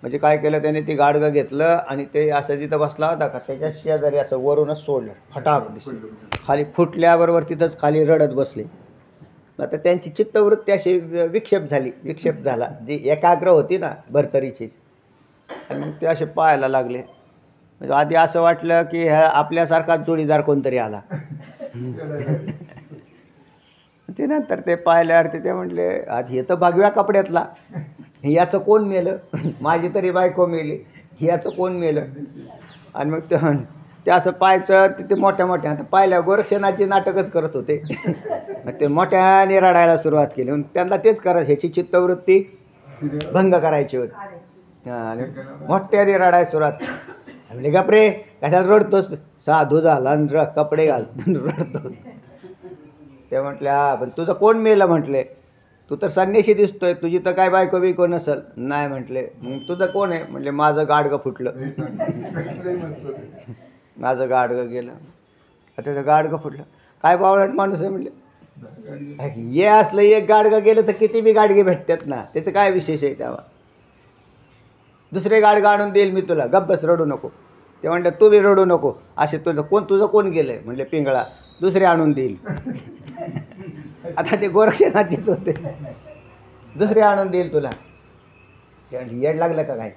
म्हणजे काय केलं त्याने, ते गाडगं घेतलं आणि ते असं जिथं बसला होता का त्याच्या शेजारी असं वरूनच सोडलं, फटाक दिसलं, खाली फुटल्याबरोबर तिथंच खाली रडत बसले. आता त्यांची चित्तवृत्ती अशी विक्षेप झाला, जी एकाग्र होती ना भरतरीची, आणि मग ते असे पाहायला लागले. म्हणजे आधी असं वाटलं की ह्या आपल्यासारखाच जोडीदार कोणतरी आला. ते नंतर ते पाहिल्यावरती ते म्हटले, आज हे तर भगव्या कपड्यातला, याचं कोण मेलं, माझी तरी बायको मेली, याचं कोण मेलं. आणि मग ते असं पाहायचं, तिथे मोठ्या आता पाहिल्या गोरक्षनाथची नाटकच करत होते. मग ते मोठ्याने रडायला सुरुवात केली. मग त्यांना तेच करायचं, ह्याची चित्तवृत्ती भंग करायची होती. आणि मोठ्याने रडायला सुरुवात म्हणजे गपरे कशाला रडतोस, साधू झाला आणि कपडे घालतो रडतो. ते म्हटल्या, पण तुझं कोण मेलं म्हटले, तू तर संन्याशी दिसतोय, तुझी तर काय बायको बिको नसल. नाही म्हटले. मग तुझं कोण आहे म्हटले, माझं गाडगं फुटलं. माझं गाडगं गेलं. आता गाडगं फुटलं, काय बावळट माणूस आहे म्हटले. हे असलं एक गाडगं गेलं तर किती बी गाडगे भेटतात ना, त्याचं काय विशेष आहे. तेव्हा दुसरे गाडगं आणून देईल मी तुला, गप्पस रडू नको. ते म्हणलं तू बी रडू नको, असे तुझं कोण गेलंय म्हणले, पिंगळा, दुसरे आणून देईल. आता ते गोरक्षनाथजीच होते, दुसरे आणून देईल तुला. ते म्हणले येड लागलं का काय,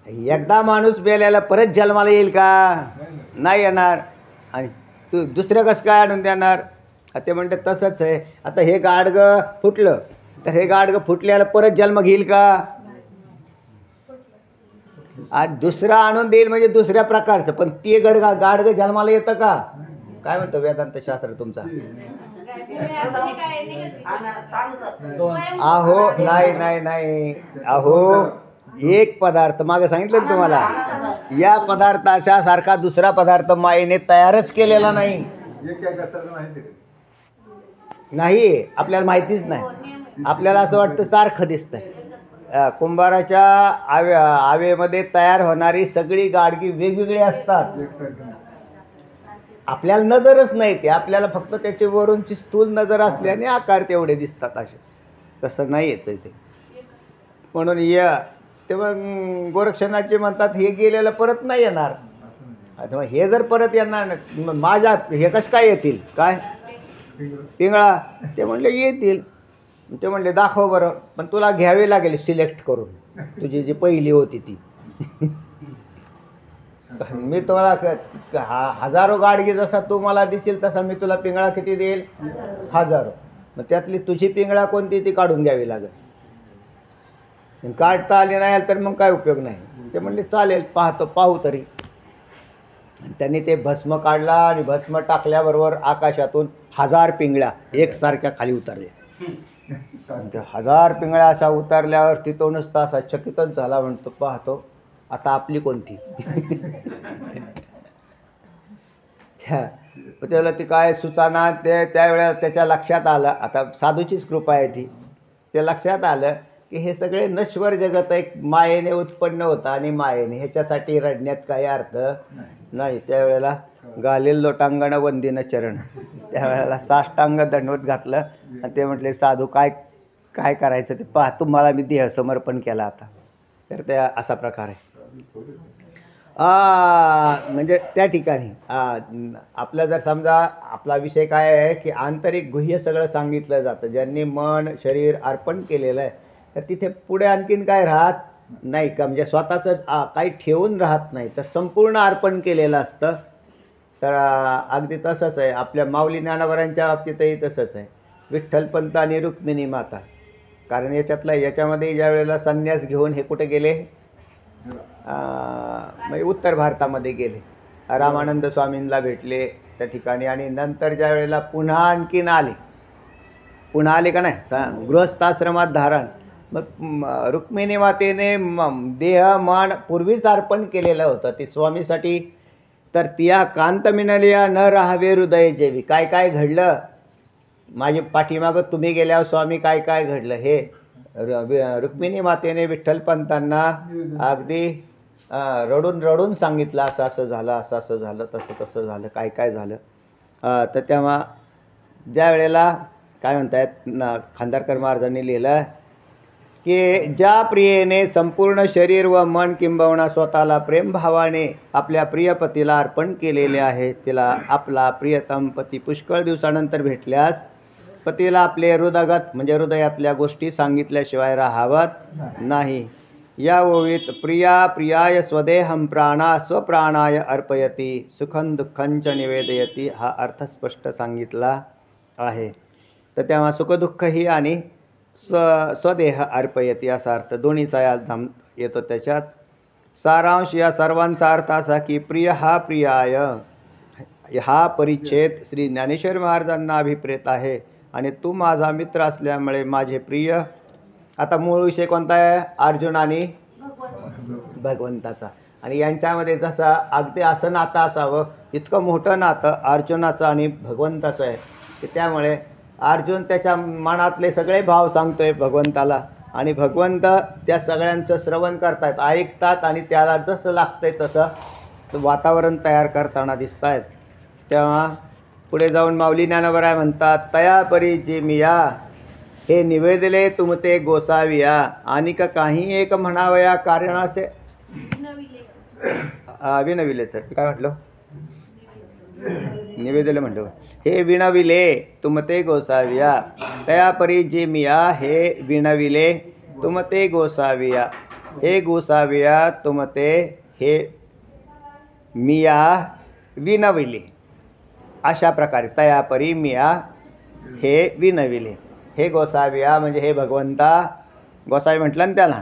एकदा माणूस मेल्याला परत जन्माला येईल का, नाही येणार, आणि तू दुसरं कसं काय आणून देणार. ते म्हणते तसंच आहे, आता हे गाडगं फुटलं तर हे गाडगं फुटल्याला परत जन्म घेईल का, आज दुसरा आणून देईल म्हणजे दुसऱ्या प्रकारचं, पण ते गाडगं जन्माला येतं का. काय म्हणतो वेदांत शास्त्र तुमचा. अहो नाही अहो, एक पदार्थ मागे सांगितलं ना तुम्हाला, या पदार्थाच्या सारखा दुसरा पदार्थ मायेने तयारच केलेला नाही. आपल्याला माहितीच नाही, आपल्याला असं वाटतं सारखं दिसतंय. कुंभाराच्या आवेमध्ये तयार होणारी सगळी गाडगी वेगवेगळी असतात, आपल्याला नजरच नाही. ते आपल्याला फक्त त्याच्या वरूनची स्थूल नजर असल्याने आकार तेवढे दिसतात, असे तसं नाही येतं ते. म्हणून ते मग गोरक्षनाथजी म्हणतात हे गेलेलं परत नाही येणार. आता हे जर परत येणार नाही, माझ्या हे कसं काय येतील, काय पिंगळा. ते म्हणले येतील. ते म्हणले दाखव बरं, पण तुला घ्यावी लागेल सिलेक्ट करून, तुझी जी पहिली होती ती. मी तुम्हाला हजारो गाडगी जसा तू मला दिसेल तसा मी तुला पिंगळा किती देईल, 1000. मग त्यातली तुझी पिंगळा कोणती ती काढून घ्यावी लागेल. काढता आली नाही तर मग काय उपयोग नाही. ते म्हणले चालेल, पाहू तरी. त्यांनी ते भस्म काढला आणि भस्म टाकल्याबरोबर आकाशातून 1000 पिंगळ्या एकसारख्या खाली उतरल्या. 1000 पिंगळ्या असा उतरल्यावर तिथं नुसता असा चकितच झाला. म्हणतो पाहतो आता आपली कोणती. त्याला ती काय सुचाना. त्यावेळेला त्याच्या लक्षात आलं, आता साधूचीच कृपा आहे ती, ते लक्षात आलं की हे सगळे नश्वर जगत एक मायेने उत्पन्न होतं आणि मायेने, ह्याच्यासाठी रडण्यात काही अर्थ नाही. त्यावेळेला गालेल लोटांगण वंदिन चरण, त्यावेळेला साष्टांग दंडवत घातलं आणि ते म्हटले साधू काय करायचं ते पहा, तुम्हाला मी देह समर्पण केला आता. तर त्या असा प्रकार आहे. म्हणजे त्या ठिकाणी आपलं जर समजा आपला विषय काय आहे की आंतरिक गुह्य सगळं सांगितलं जातं. ज्यांनी मन शरीर अर्पण केलेलं आहे तर तिथे पुढे आणखीन काय राहत नाही का, म्हणजे स्वतःचं काही ठेवून राहत नाही, तर संपूर्ण अर्पण केलेलं असतं. तर अगदी तसंच आहे आपल्या माऊली ज्ञानोबांच्या बाबतीतही तसंच आहे. विठ्ठलपंत आणि रुक्मिणी माता, कारण याच्यामध्ये ज्या वेळेला संन्यास घेऊन हे कुठे गेले, म्हणजे उत्तर भारतामध्ये गेले, रामानंद स्वामींना भेटले त्या ठिकाणी. आणि नंतर ज्या वेळेला पुन्हा आणखीन आले का नाही गृहस्थाश्रमात धारण, मग रुक्मिणी मातेने देह मन पूर्वीच अर्पण केलेलं होतं ती स्वामीसाठी. तर तिया कांत मिनलिया न राहावे हृदय जेवी. काय घडलं माझ्या पाठीमागं तुम्ही गेल्यावर स्वामी काय घडलं हे रुक्मिणी मातेने विठ्ठलपंतांना अगदी रडून सांगितलं, असं झालं, असं झालं, तसं झालं, काय झालं. तर तेव्हा ज्या वेळेला काय म्हणतायत खांदारकर महाराजांनी लिहिलं की ज्या प्रियेने संपूर्ण शरीर व मन किंबहुना स्वतःला प्रेमभावाने आपल्या प्रियपतीला अर्पण केलेले आहे, तिला आपला प्रियतम पती पुष्कळ दिवसानंतर भेटल्यास पतीला आपले हृदगत म्हणजे हृदयातल्या गोष्टी सांगितल्याशिवाय राहावत नाही. या ओवीत प्रिया प्रियाय स्वदेहं प्राणा स्वप्राणाय अर्पयती सुखं दुःखंच निवेदयती हा अर्थ स्पष्ट सांगितला आहे. तर तेव्हा सुखदुःखही आणि स्वदेह अर्पयती असा अर्थ दोन्हीचा या येतो त्याच्यात. सारांश या सर्वांचा अर्थ असा की प्रिय हा प्रियाय हा परिच्छेद श्री ज्ञानेश्वर महाराजांना अभिप्रेत आहे आणि तू माझा मित्र असल्यामुळे माझे प्रिय. आता मूळ विषय कोणता आहे? अर्जुन आणि भगवंताचा. आणि यांच्यामध्ये जसं अगदी असं नातं असावं इतकं मोठं नातं अर्जुनाचं आणि भगवंताचं आहे की त्यामुळे अर्जुन त्याच्या मनातले सगळे भाव सांगतोय भगवंताला आणि भगवंत त्या सगळ्यांचं श्रवण करतायत, ऐकतात आणि त्याला जसं लागतंय तसं वातावरण तयार करताना दिसत आहेत. तेव्हा पुढे जाऊन माऊली ज्ञानोबराय म्हणतात तया परी जी मिया हे निवेदले तुमते गोसाविया आणि का काही एक म्हणावया कारणासे विनविलेच काय म्हटलं निवेदले म्हणतो हे विणविले तुमते गोसाविया तया परी जी मिया हे विणविले तुमते गोसाविया हे गोसाविया तुमते हे मिया विनविले. अशा प्रकारे तया परी मिया हे विनविले. हे गोसाविया म्हणजे हे भगवंता. गोसावी म्हटलं ना त्याला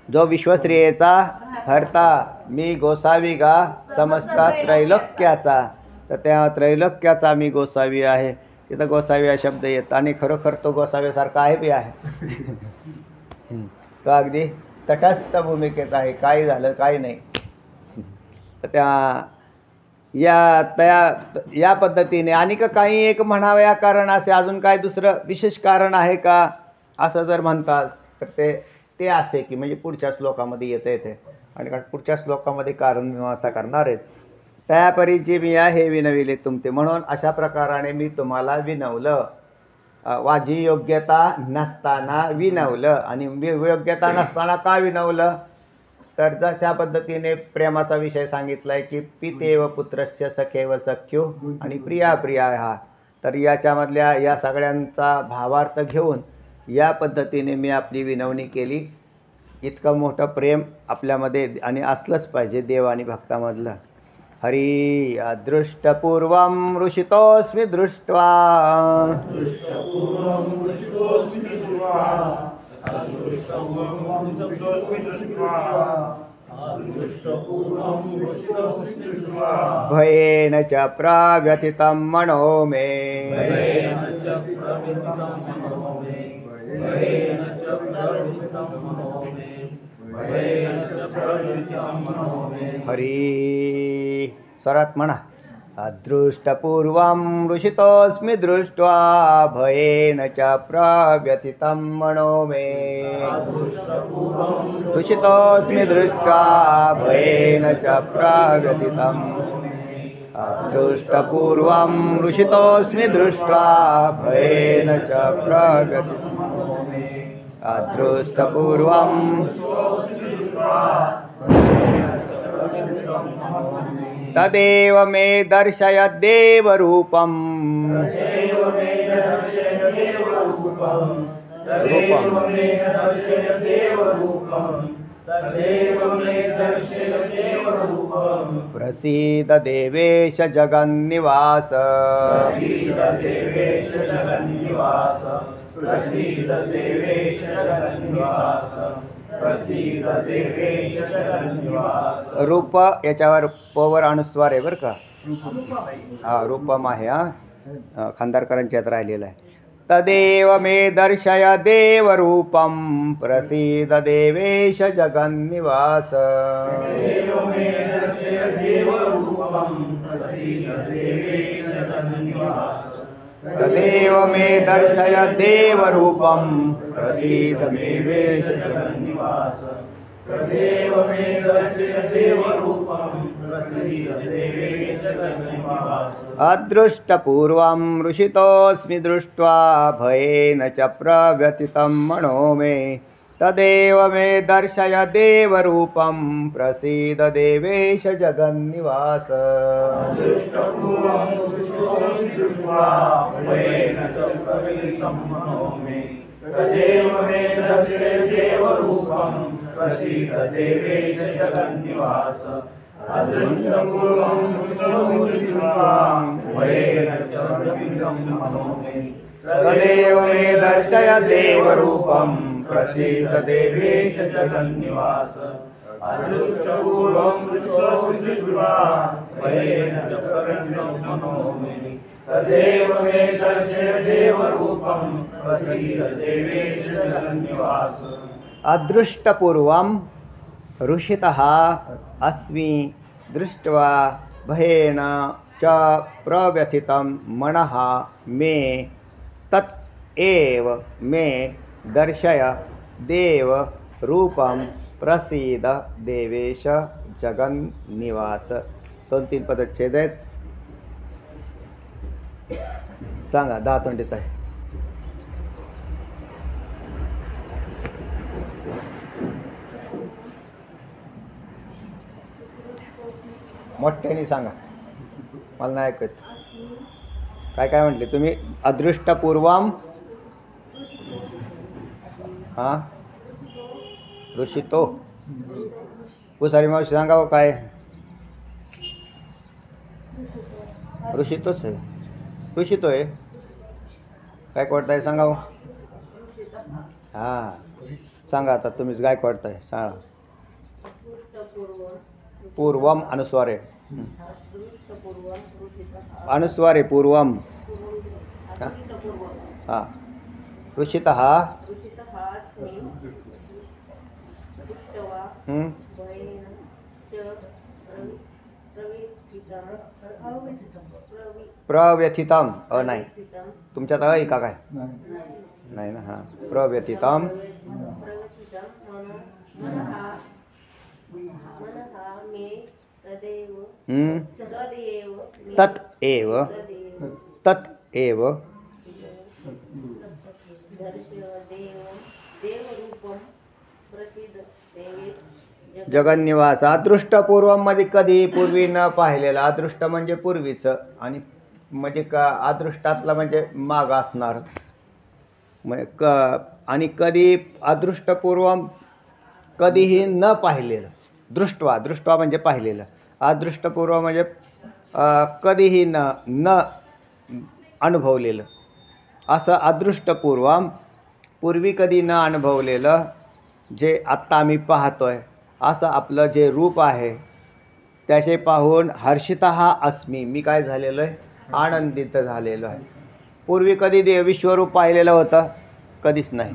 जो विश्वश्रियेचा भरता मी गोसावी गा समजता त्रैलोक्याचा. तर त्या त्रैलोक्याचा मी गोसावी आहे. तिथं गोसावी हा शब्द येत आणि खरोखर तो गोसाव्यासारखा आहे बी आहे. तो अगदी तटस्थ भूमिकेत आहे, काही झालं काही नाही. तर त्या या पद्धतीने आणि काही एक म्हणावया कारण असे अजून काय दुसरं विशेष कारण आहे का असं जर म्हणतात तर ते असे की म्हणजे पुढच्या श्लोकामध्ये येते आणि पुढच्या श्लोकामध्ये कारण मीमांसा करणार आहेत. त्यापरी जे मी हे विनविले तुमते म्हणून अशा प्रकाराने मी तुम्हाला विनवलं. माझी योग्यता नसताना विनवलं. आणि योग्यता नसताना का विनवलं तर जशा पद्धतीने प्रेमाचा विषय सांगितला आहे की पितेव पुत्रस्य सखेव सख्यो आणि प्रिया प्रिया हा. तर याच्यामधल्या या सगळ्यांचा भावार्थ घेऊन या पद्धतीने मी आपली विनवणी केली. इतकं मोठं प्रेम आपल्यामध्ये आणि असलंच पाहिजे देव आणि भक्तामधलं. हरी अदृष्टपूर्वं ऋषितोऽस्मि दृष्ट्वा भयेन च प्रव्यथितं मनो मे हरी स्वरात म्हणा. अदृष्टपूर्वं ऋषितोऽस्मि दृष्ट्वा भयेन च प्रव्यथितं मनो मे ऋषितोऽस्मि दृष्ट्वा भयेन च प्रव्यथितं अदृष्टपूर्वं ऋषितोऽस्मि दृष्ट्वा भयेन च प्रव्यथितं अदृष्टपूर्वं तदेव मे दर्शय देवरूपं प्रसीद देवेश जगन्निवास रूप याच्यावर पवर अनुस्वार आहे बरं का. हा रूपम आहे. हा खांदारकरांच्या यात राहिलेला आहे. तदेव मे दर्शय देवरूपं प्रसीद देवेश जगन्निवास तदेव मे दर्शय देवरूपं प्रसीद देवेश जगन्निवास तदेव मे दर्शय देवरूपं प्रसीद देवेश जगन्निवास। अदृष्टपूर्वं ऋषितोऽस्मि दृष्ट्वा भयेन च प्रव्यथितं मनो मे तदेव मे दर्शय देवरूपं प्रसीद देवेश जगन्निवास। अदृष्टपूर्वं ऋषितोऽस्मि दृष्ट्वा भयेन च प्रव्यथितं मनो मे तदेव मे दर्शय देवरूपं प्रसीद देवेश जगन्निवास। अदृष्टपूर्वं ऋषितोऽस्मि दृष्ट्वा भयेन च प्रव्यथितं मनो मे तदेव मे दर्शय देवरूपं प्रसीद देवेश जगन्निवास। अदृष्टपूर्वं ऋषितोऽस्मि दृष्ट्वा भयेन च प्रव्यथितं मनो मे तदेव मे दर्शय देवरूपं प्रसीद देवेश जगन्निवास। अदृष्टपूर्वं ऋषितः अस्मि दृष्ट्वा भयेन च प्रव्यथितं मनः मे तत् एव मे दर्शय देव रूपं प्रसीद देवेश जगन्निवास। 2-3 पदच्छेद आहेत, सांगा 10 तोंडीत आहे. मोठ्याने सांगा, मला नाही ऐकत. काय काय म्हटले तुम्ही? अदृष्टपूर्वम हां ऋषितो. पुसारी मावशी सांगा काय? ऋषितोच आहे. ऋषितो आहे गायकवाड आहे सांगा. हां सांगा आता तुम्हीच गायकवाड आहे सांगा. पूर्वम अनुस्वार आहे. अनुस्वार आहे पूर्वम. हां ऋषितः प्रव्यथितम नाही तुमच्यात आहे का काय? नाही ना. हां प्रव्यथितम तत् एव तत् एव जगन्निवास. अदृष्टपूर्वम मध्ये कधी पूर्वी न पाहिलेलं. अदृष्ट म्हणजे पूर्वीचं आणि म्हणजे का अदृष्टातला म्हणजे माग असणार आणि कधी अदृष्टपूर्वम कधीही न पाहिलेलं. दृष्टवा दृष्टवा म्हणजे पाहिलेलं. अदृष्टपूर्व म्हणजे कधीही न अनुभवलेलं असं अदृष्टपूर्वम. पूर्वी कधी न अनुभवलेलं जे आत्ता आम्ही पाहतोय असं आपलं जे रूप आहे त्याचे पाहून हर्षितः अस्मी मी काय झालेलो आहे? आनंदित झालेलो आहे. पूर्वी कधी विश्वरूप पाहिलेलं होतं? कधीच नाही.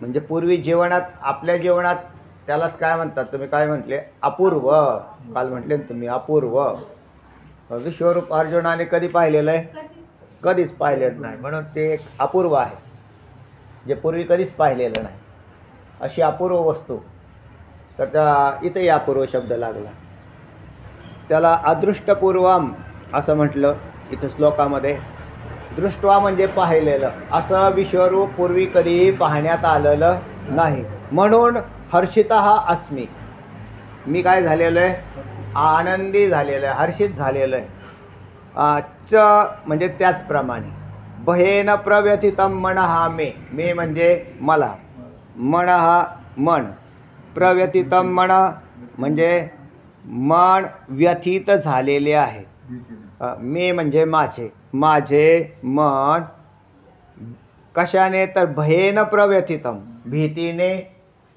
म्हणजे पूर्वी जीवनात आपल्या जीवनात त्यालाच काय म्हणतात तुम्ही काय म्हटले? अपूर्व. काल म्हटले ना तुम्ही अपूर्व. विश्वरूप अर्जुनाने कधी पाहिलेलं आहे? कधीच पाहिलेलं नाही. म्हणून ते एक अपूर्व आहे जे पूर्वी कधीच पाहिलेलं नाही. अशी अपूर्व वस्तू. तर त्या इथंही अपूर्व शब्द लागला. त्याला अदृष्टपूर्वम असं म्हटलं इथं श्लोकामध्ये. दृष्टवा म्हणजे पाहिलेलं. असं विश्वरूप पूर्वी कधीही पाहण्यात आलेलं नाही. म्हणून हर्षितः अस्मी मी काय झालेलं आहे? आनंदी झालेलं आहे, हर्षित झालेलं आहे. च म्हणजे त्याचप्रमाणे. भयेन प्रव्यथितम मनः मे मे म्हणजे मला. मनः मन. प्रव्यथितम मन म्हणजे मन व्यथित झालेले आहे. मे म्हणजे माझे. माझे मन कशाने? तर भयेन प्रव्यथितम भीतीने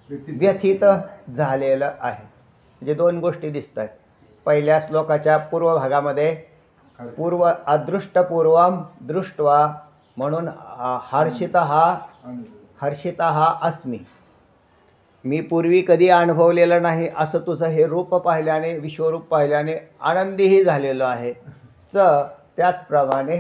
व्यथित झालेलं आहे. म्हणजे 2 गोष्टी दिसत आहेत. पहिल्या श्लोकाच्या पूर्व भागामध्ये पूर्व अदृष्टपूर्वम दृष्ट्वा म्हणून हर्षितः अस्मी मी पूर्वी कधी अनुभवलेलं नाही असं तुझं हे रूप पाहिल्याने विश्वरूप पाहिल्याने आनंदीही झालेलो आहे. त्याचप्रमाणे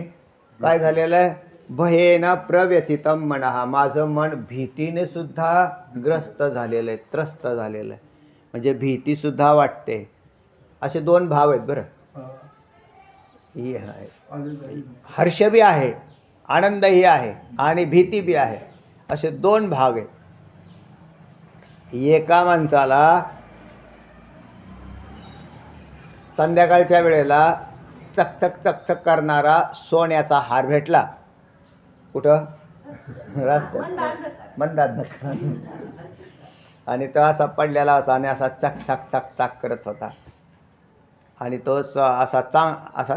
काय झालेलं आहे? भयेन प्रव्यथितम मनः, माझं मन भीतीने सुद्धा ग्रस्त झालेलं आहे, त्रस्त झालेलं आहे. म्हणजे भीतीसुद्धा वाटते. असे दोन भाव आहेत बरं. ही आहे, हर्ष बी आहे, आनंदही आहे आणि भीती बी आहे. असे दोन भाग आहेत. एका माणसाला संध्याकाळच्या वेळेला चकचक चकचक करणारा सोन्याचा हार भेटला. कुठं? रस्त्यात, मंदात. आणि तो असा पडलेला होता आणि असा चक चक चक चक करत होता. आणि तो असा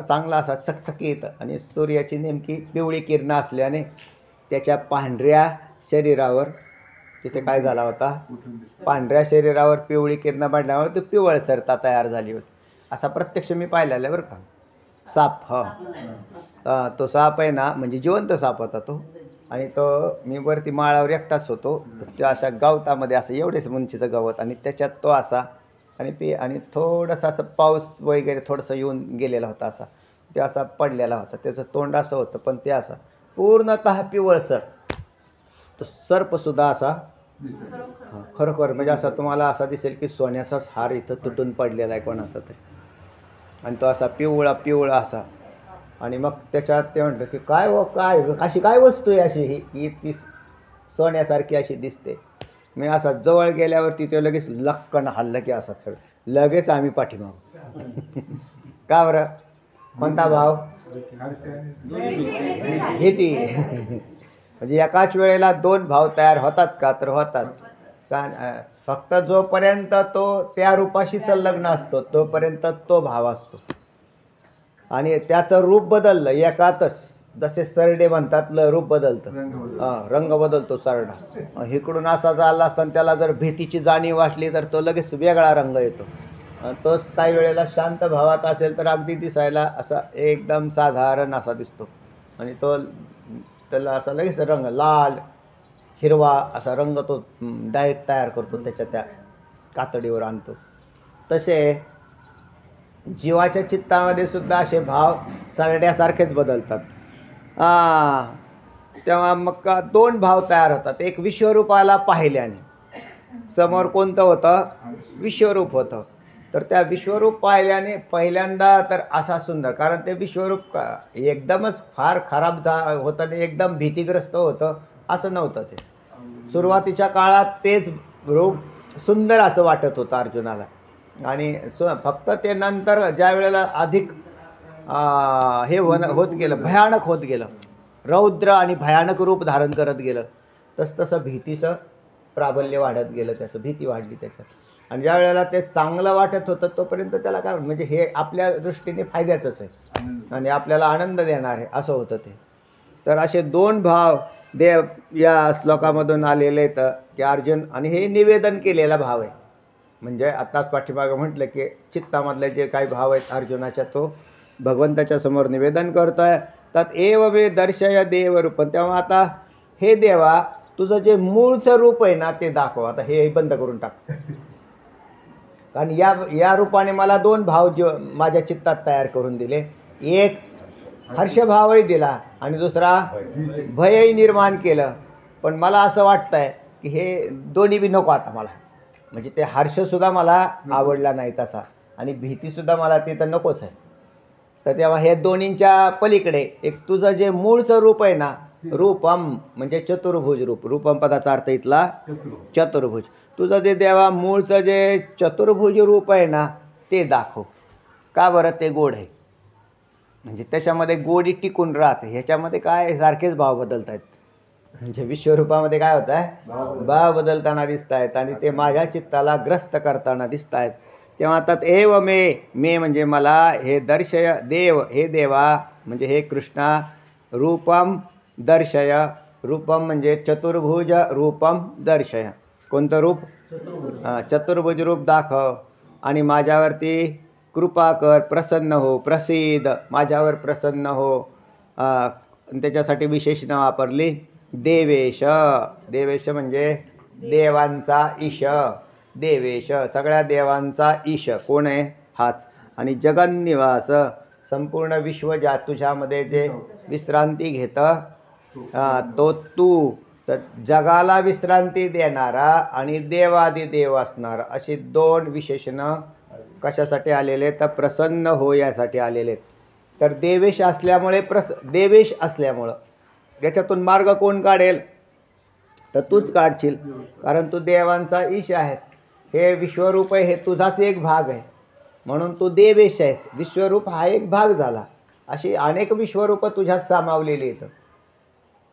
चांगला असा चकचकीत, आणि सूर्याची नेमकी पिवळी किरणं असल्याने त्याच्या पांढऱ्या शरीरावर, तिथे काय झाला होता, पांढऱ्या शरीरावर पिवळी किरणं पडल्यामुळे तो पिवळसरता तयार झाली होती. असा प्रत्यक्ष मी पाहिलेला आहे बरं का. साप, तो साप आहे ना, म्हणजे जिवंत साप होता तो. आणि तो, मी वरती माळावर एकटाच होतो, तो अशा गवतामध्ये असं एवढेच उंचीचं गवत, आणि त्याच्यात तो असा आणि थोडंसं असं पाऊस वगैरे थोडंसं येऊन गेलेला होता. असा ते असा पडलेला होता. त्याचं तोंड असं होतं, पण ते असं पूर्णतः पिवळसर. तो सर्पसुद्धा असा खरोखर म्हणजे असा तुम्हाला असा दिसेल की सोन्याचाच हार इथं तुटून पडलेला आहे कोणाचा तरी. आणि तो असा पिवळा असा. आणि मग त्याच्यात ते म्हटलं की काय अशी काय वस्तू आहे अशी ही ती सोन्यासारखी अशी दिसते. मी असा जवळ गेल्यावरती ते लगेच लक्कन हल्लं की असा खेळ, लगेच आम्ही पाठीमागू. का बरं? कोणता भाव? भीती. म्हणजे एकाच वेळेला दोन भाव तयार होतात का? तर होतात. कारण फक्त जोपर्यंत तो त्या रूपाशी संलग्न असतो तोपर्यंत तो भाव असतो. आणि त्याचं रूप बदललं एकातच, जसे सरडे म्हणतात रूप बदलतं, रंग बदलतो सरडा. इकडून असा झाला असताना त्याला जर भीतीची जाणीव वाटली तर तो लगेच वेगळा रंग येतो. तोच काही वेळेला शांत भावात असेल तर अगदी दिसायला असा एकदम साधारण असा दिसतो. आणि तो त्याला असा लगेच रंग लाल हिरवा असा रंग तो डायरेक्ट तयार करतो, त्याच्या त्या कातडीवर आणतो. तसे जीवाच्या चित्तामध्ये सुद्धा असे भाव सरड्यासारखेच बदलतात. तेव्हा मग दोन भाव तयार होतात. एक विश्वरूपाला पाहिल्याने, समोर कोणतं होतं? विश्वरूप होतं. तर त्या विश्वरूप पाहिल्याने पहिल्यांदा तर असा सुंदर, कारण ते विश्वरूप एकदमच फार खराब होतं आणि एकदम भीतीग्रस्त होतं असं नव्हतं. ते सुरुवातीच्या काळात तेच रूप सुंदर असं वाटत होतं अर्जुनाला. आणि फक्त ते नंतर ज्या वेळेला अधिक हे होत गेलं, भयानक होत गेलं, रौद्र आणि भयानक रूप धारण करत गेलं, तसं भीतीचं प्राबल्य वाढत गेलं, त्याचं भीती वाढली त्याच्यात. आणि ज्या वेळेला ते चांगलं वाटत होतं तोपर्यंत त्याला काय म्हणजे हे आपल्या दृष्टीने फायद्याचंच आहे आणि आपल्याला आनंद देणार आहे असं होतं ते. तर असे दोन भाव देव या श्लोकामधून आलेले आहेत की अर्जुन, आणि हे निवेदन केलेला भाव आहे. म्हणजे आत्ताच पाठीमागं म्हटलं की चित्तामधले जे काही भाव आहेत अर्जुनाच्या, तो भगवंताच्या समोर निवेदन करतो आहे. त्यात एव मे दर्शय देवरूपं. तेव्हा आता हे देवा तुझं जे मूळचं रूप आहे ना ते दाखव. आता हे बंद करून टाक, कारण या रूपाने मला दोन भाव माझ्या चित्तात तयार करून दिले. एक हर्षभावही दिला आणि दुसरा भयही निर्माण केलं. पण मला असं वाटतं आहे की हे दोन्ही बी नको आता मला. म्हणजे ते हर्षसुद्धा मला आवडला नाही तसा, आणि भीतीसुद्धा मला ते तर नकोच आहे. तर तेव्हा हे दोन्हींच्या पलीकडे एक तुझं जे मूळचं रूप आहे ना, रूपम म्हणजे चतुर्भुज रूप, रूपम पदाचा अर्थ इथला चतुर्भुज. तुझं जे देवा मूळचं जे चतुर्भुज रूप आहे ना ते दाखव. का बरं? ते गोड आहे, म्हणजे त्याच्यामध्ये गोडी टिकून राहते. ह्याच्यामध्ये काय सारखेच भाव बदलत आहेत. म्हणजे विश्वरूपामध्ये काय होत आहे? भाव बदलताना दिसत आहेत आणि ते माझ्या चित्ताला ग्रस्त करताना दिसत आहेत. तेव्हा आता एव मे म्हणजे मला हे दर्शय देव, हे देवा म्हणजे हे कृष्णा, रूपम दर्शय. रूपम म्हणजे चतुर्भुज रूपम दर्शय. कोणतं रूप? चतुर्भुज रूप दाखव आणि माझ्यावरती कृपा कर, प्रसन्न हो, प्रसिद्ध, माझ्यावर प्रसन्न हो. त्याच्यासाठी विशेषणं वापरली देवेश. देवेश म्हणजे देवांचा ईश. देवेश सगळ्या देवांचा ईश कोण आहे? हाच. आणि जगन्निवास संपूर्ण विश्व ज्या तुझ्यामध्ये जे विश्रांती घेतं तो तू. तर जगाला विश्रांती देणारा आणि देवादिदेव असणारा अशी दोन विशेषणं कशासाठी आलेले तर प्रसन्न हो यासाठी आलेले आहेत. तर देवेश असल्यामुळे देवेश असल्यामुळं याच्यातून मार्ग कोण काढेल तर तूच काढशील, कारण तू देवांचा ईश आहेस. हे विश्वरूप आहे, हे तुझाच एक भाग आहे, म्हणून तू देवेश आहेस. विश्वरूप हा एक भाग झाला, अशी अनेक विश्वरूपं तुझ्यात सामावलेली आहेत.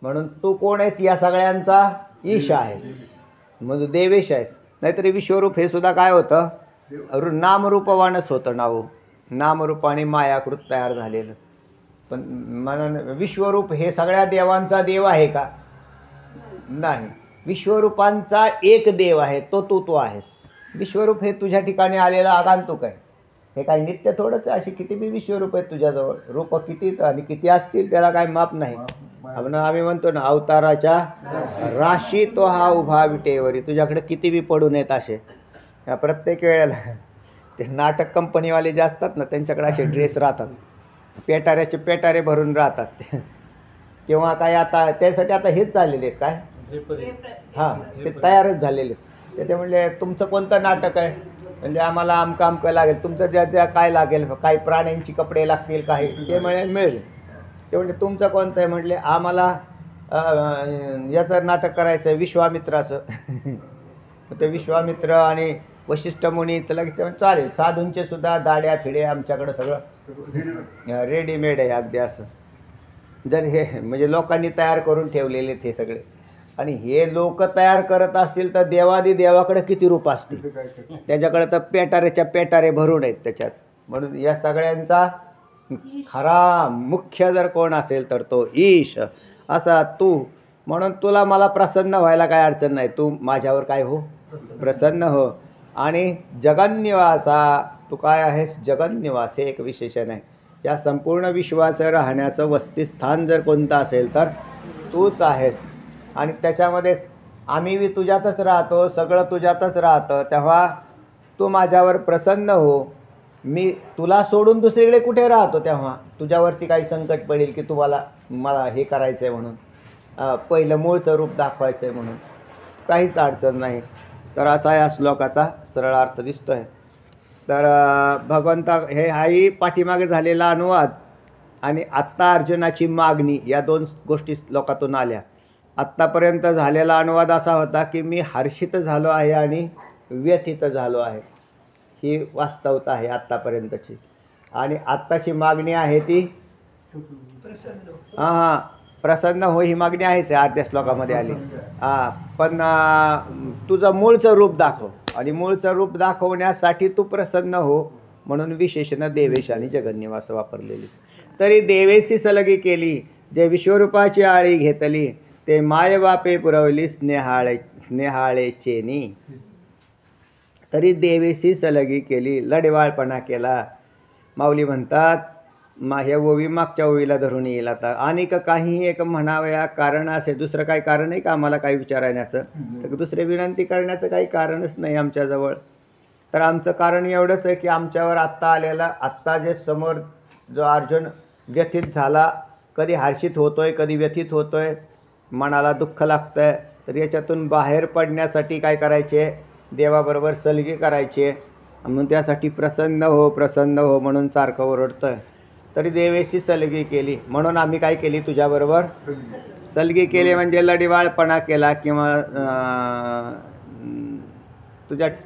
म्हणून तू कोण आहेस या सगळ्यांचा ईश आहेस, म्हणजे देवेश आहेस. नाहीतरी विश्वरूप हे सुद्धा काय होतं, नामरूपवानच होतं. नामरूपाने मायाकृत तयार झालेलं. पण म्हणून विश्वरूप हे सगळ्या देवांचा देव आहे का, नाही. विश्वरूपांचा एक देव आहे, तू आहेस. विश्वरूप हे तुझ्या ठिकाणी आलेलं आगंतुक आहे. हे काही नित्य थोडंच आहे. अशी किती बी विश्वरूप आहेत तुझ्याजवळ, रूप किती आणि किती असतील त्याला काही माप नाही. आम्ही म्हणतो ना, अवताराच्या राशी तो हा उभा विटेवरी. तुझ्याकडे किती बी पडून येत असे. ह्या प्रत्येक वेळेला ते नाटक कंपनीवाले जे असतात ना, त्यांच्याकडे असे ड्रेस राहतात, पेटाऱ्याचे पेटारे भरून राहतात. किंवा काय आता त्यासाठी आता हेच झालेले आहेत काय, हां ते तयारच झालेले आहेत. ते म्हणले तुमचं कोणतं नाटक आहे, म्हणजे आम्हाला आमकं लागेल, तुमचं ज्या काय लागेल, काही प्राण्यांची कपडे लागतील, काही ते मिळेल. ते म्हणजे तुमचं कोणतं आहे, म्हटले आम्हाला याचं नाटक करायचं आहे विश्वामित्राचं. ते विश्वामित्र आणि वशिष्ठ मुनी तर लगेच ते चालेल. साधूंचे सुद्धा दाड्या फिडे आमच्याकडं सगळं रेडीमेड आहे अगदी असं. जर हे म्हणजे लोकांनी तयार करून ठेवलेले ते सगळे, आणि हे लोक तयार करत असतील तर देवाकडे किती रूप असतील, त्याच्याकडे तर पेटाऱ्याच्या पेटारे भरून आहेत त्याच्यात. म्हणून या सगळ्यांचा खरा मुख्य जर कोण असेल तर तो ईश असा तू. म्हणून तुला मला प्रसन्न व्हायला काय अडचण नाही. तू माझ्यावर काय हो, प्रसन्न हो. आणि जगन्निवासा तू काय आहेस, जगन्निवास हे एक विशेषण आहे. या संपूर्ण विश्वाचं राहण्याचं वसतिस्थान जर कोणतं असेल तर तूच आहेस. आणि त्याच्यामध्येच आम्ही बी तुझ्यातच राहतो, सगळं तुझ्यातच राहतं. तेव्हा तू माझ्यावर प्रसन्न हो. मी तुला सोडून दुसरीकडे कुठे राहतो, तेव्हा तुझ्यावरती काही संकट पडेल की तुम्हाला मला हे करायचं आहे म्हणून, पहिलं मूळचं रूप दाखवायचं आहे म्हणून, काहीच अडचण नाही. तर असा या श्लोकाचा सरळ अर्थ दिसतो आहे. तर भगवंता हे हाही पाठीमागे झालेला अनुवाद आणि आत्ता अर्जुनाची मागणी या दोन गोष्टी श्लोकातून आल्या. आत्तापर्यंत झालेला अनुवाद असा होता की मी हर्षित झालो आहे आणि व्यथित झालो आहे, ही वास्तवता आहे आत्तापर्यंतची. आणि आत्ताची मागणी आहे ती प्रसन्न हो, ही मागणी आहेच आहे, अर्ध्या श्लोकामध्ये आली. पण तुझं मूळचं रूप दाखव, आणि मूळचं रूप दाखवण्यासाठी तू प्रसन्न हो, म्हणून विशेषणं देवेश आणि जगन्निवास वापरलेली. तरी देवेशी सलगी केली, जे विश्वरूपाची आळी घेतली, ते मायबापे पुरवली स्नेहाळेचेनी. तरी देवेशी सलगी केली, लढवाळपणा केला. माऊली म्हणतात हे ओवी मागच्या ओवीला धरून येईल. आता अनेक काही एक म्हणावया कारण असे, दुसरं काही कारण आहे का आम्हाला काही विचारण्याचं, तर दुसरे विनंती करण्याचं काही कारणच नाही आमच्याजवळ. तर आमचं कारण एवढंच आहे की आमच्यावर आत्ता आलेला, आत्ता जे समोर जो अर्जुन व्यथित झाला, कधी हर्षित होतोय, कधी व्यथित होतोय, मनाला दुःख लागतं आहे, तर याच्यातून बाहेर पडण्यासाठी काय करायचे, देवाबरोबर सलगी करायची. म्हणून त्यासाठी प्रसन्न हो म्हणून सारखं ओरडतो आहे. तरी देवेशी सलगी केली, म्हणून आम्ही काय केली, तुझ्याबरोबर सलगी केली, म्हणजे लढिवाळपणा केला, किंवा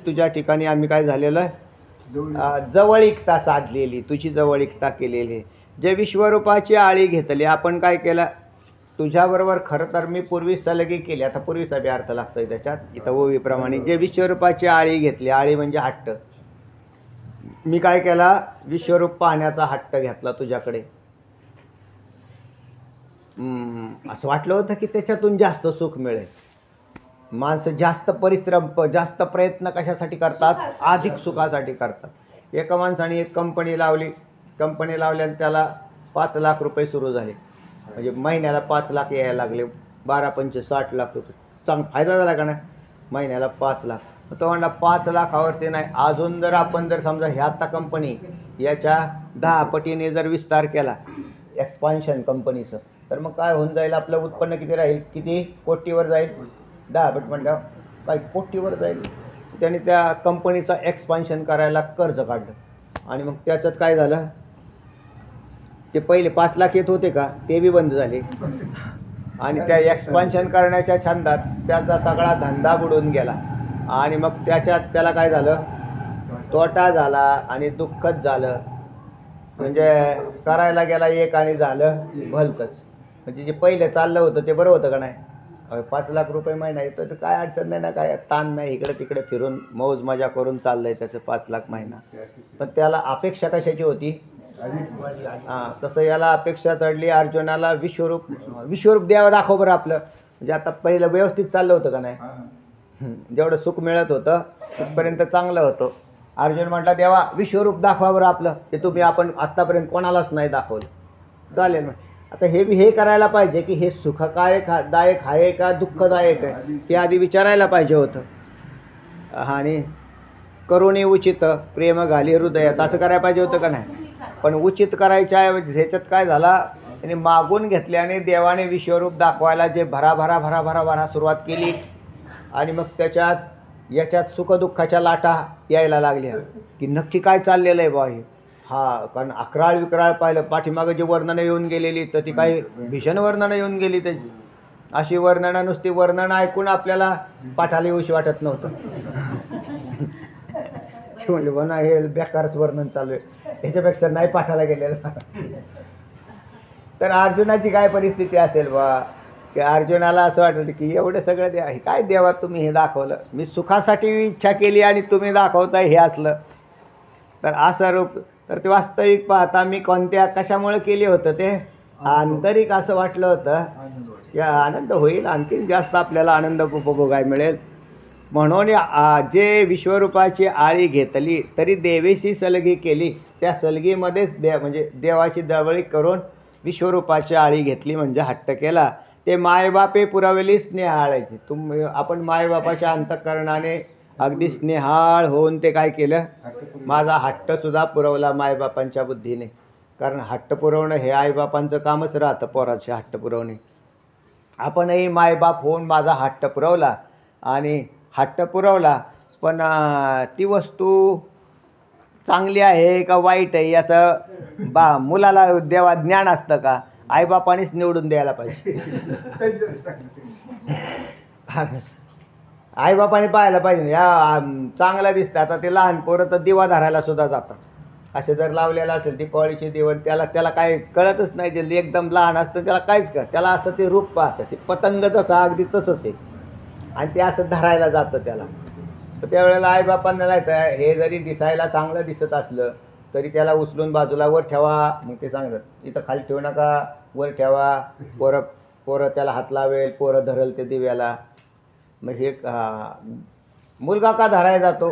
तुझ्या ठिकाणी आम्ही काय झालेलं आहे, जवळीकता साधलेली, तुझी जवळीकता केलेली. जे विश्वरूपाची आळी घेतली, आपण काय केलं, तुझ्याबरोबर खरं तर मी पूर्वी सलगी केली, आता पूर्वीचा बी अर्थ लागतोय त्याच्यात इथं ओवीप्रमाणे. जे विश्वरूपाची आळी घेतली, आळी म्हणजे हट्ट, मी काय केला, विश्वरूप पाहण्याचा हट्ट घेतला तुझ्याकडे. असं वाटलं होतं की त्याच्यातून जास्त सुख मिळेल. माणसं जास्त परिश्रम, जास्त प्रयत्न कशासाठी करतात, अधिक सुखासाठी करतात. एका माणसाने एक कंपनी लावल्याने त्याला 5 लाख रुपये सुरू झाले, म्हणजे महिन्याला 5 लाख यायला लागले, 12×5 = 60 लाख रुपये. चांगला फायदा झाला का नाही, महिन्याला 5 लाख. तो म्हणला 5 लाखावरती नाही, अजून जर आपण जर समजा ह्या आता कंपनी याच्या 10 पटीने जर विस्तार केला, एक्सपान्शन कंपनीचं, तर मग काय होऊन जाईल, आपलं उत्पन्न किती राहील, किती कोटीवर जाईल, 10 म्हटल्यावर काय कोटीवर जाईल. त्याने त्या कंपनीचा एक्सपान्शन करायला कर्ज काढलं आणि मग त्याच्यात काय झालं, ते पहिले 5 लाख येत होते का ते बी बंद झाले आणि त्या एक्सपान्शन करण्याच्या छंदात त्याचा सगळा धंदा बुडून गेला आणि मग त्याला काय झालं, तोटा झाला आणि दुःखच झालं. म्हणजे करायला गेला एक आणि झालं भलतंच. म्हणजे जे पहिले चाललं होतं ते बरं होतं का नाही. 5 लाख रुपये महिना येतो तर काय अडचण नाही ना, काय ताण नाही, इकडे तिकडे फिरून मौज मजा करून चाललं आहे त्याचं 5 लाख महिना. पण त्याला अपेक्षा कशाची होती, हां तसं याला अपेक्षा चढली अर्जुनाला, विश्वरूप द्यावं दाखव बरं आपलं. म्हणजे आता पहिलं व्यवस्थित चाललं होतं का नाही, जेवढं सुख मिळत होतं तिथपर्यंत चांगलं होतं. अर्जुन म्हटला देवा विश्वरूप दाखवा बरं आपलं, ते आपण आत्तापर्यंत कोणालाच नाही दाखवलं. चालेल मग आता हे करायला पाहिजे की हे सुखदायक आहे का दुःखदायक आहे ते आधी विचारायला पाहिजे होतं. आणि करुणी उचित प्रेम घाली हृदयात असं करायला पाहिजे होतं का नाही. पण उचित करायच्या ह्याच्यात काय झाला, त्याने मागून घेतल्याने देवाने विश्वरूप दाखवायला जे भरा सुरुवात केली आणि मग याच्यात सुखदुःखाच्या लाटा यायला लागल्या की नक्की काय चाललेलं आहे बा हे. हा कारण अकराळ विक्राळ पाहिलं, पाठीमागं जी वर्णनं येऊन गेलेली तर ती काही भीषण वर्णनं येऊन गेली त्याची. अशी वर्णनं नुसती वर्णनं ऐकून आपल्याला पाठाला येऊशी वाटत नव्हतं. म्हणजे म्हणा हे बेकारच वर्णन चालू आहे, ह्याच्यापेक्षा नाही पाठाला गेलेलं. तर अर्जुनाची काय परिस्थिती असेल बा, की अर्जुनाला असं वाटलं की एवढं सगळं काय देवा तुम्ही हे दाखवलं, मी सुखासाठी इच्छा केली आणि तुम्ही दाखवताय हे असलं. तर असं रूप, तर ते वास्तविक पाहता मी कशामुळे केले होतं, ते आंतरिक असं वाटलं होतं की आनंद होईल, आणखीन जास्त आपल्याला आनंद उपभोगायला मिळेल. म्हणून जे विश्वरूपाची आळी घेतली तरी देवेशी सलगी केली, त्या सलगीमध्येच म्हणजे देवाची जवळीक करून विश्वरूपाची आळी घेतली म्हणजे हट्ट केला. ते मायबापे पुरवली स्नेहाळायची. आपण मायबापाच्या अंतःकरणाने अगदी स्नेहाळ होऊन ते काय केलं, माझा हट्टसुद्धा पुरवला मायबापांच्या बुद्धीने. कारण हट्ट पुरवणं हे आईबापांचं कामच राहतं, पोराचे हट्ट पुरवणे. आपणही मायबाप होऊन माझा हट्ट पुरवला आणि हट्ट पुरवला, पण ती वस्तू चांगली आहे का वाईट आहे याचं मुलाला देवा ज्ञान असतं का, आईबापानेच निवडून द्यायला पाहिजे. आईबापाने पाहायला पाहिजे या चांगलं दिसतं. आता ते लहान पोरं तर दिवा धरायला सुद्धा जातात, असे जर लावलेलं असेल दिपावळीचे दिवस, त्याला काय कळतच नाही. जे एकदम लहान असतं त्याला काहीच कळत, त्याला असं ते रूप पाहतं, ते पतंग जसं अगदी तसंच आहे आणि ते असं धरायला जातं त्याला. तर त्यावेळेला आईबापांना लायचं हे जरी दिसायला चांगलं दिसत असलं तरी त्याला उचलून बाजूला वर ठेवा. मग ते सांगतात इथं खाली ठेवू नका, वर ठेवा, पोरं त्याला हात लावेल, पोरं धरेल ते दिव्याला. मग हे मुलगा का धरायला जातो,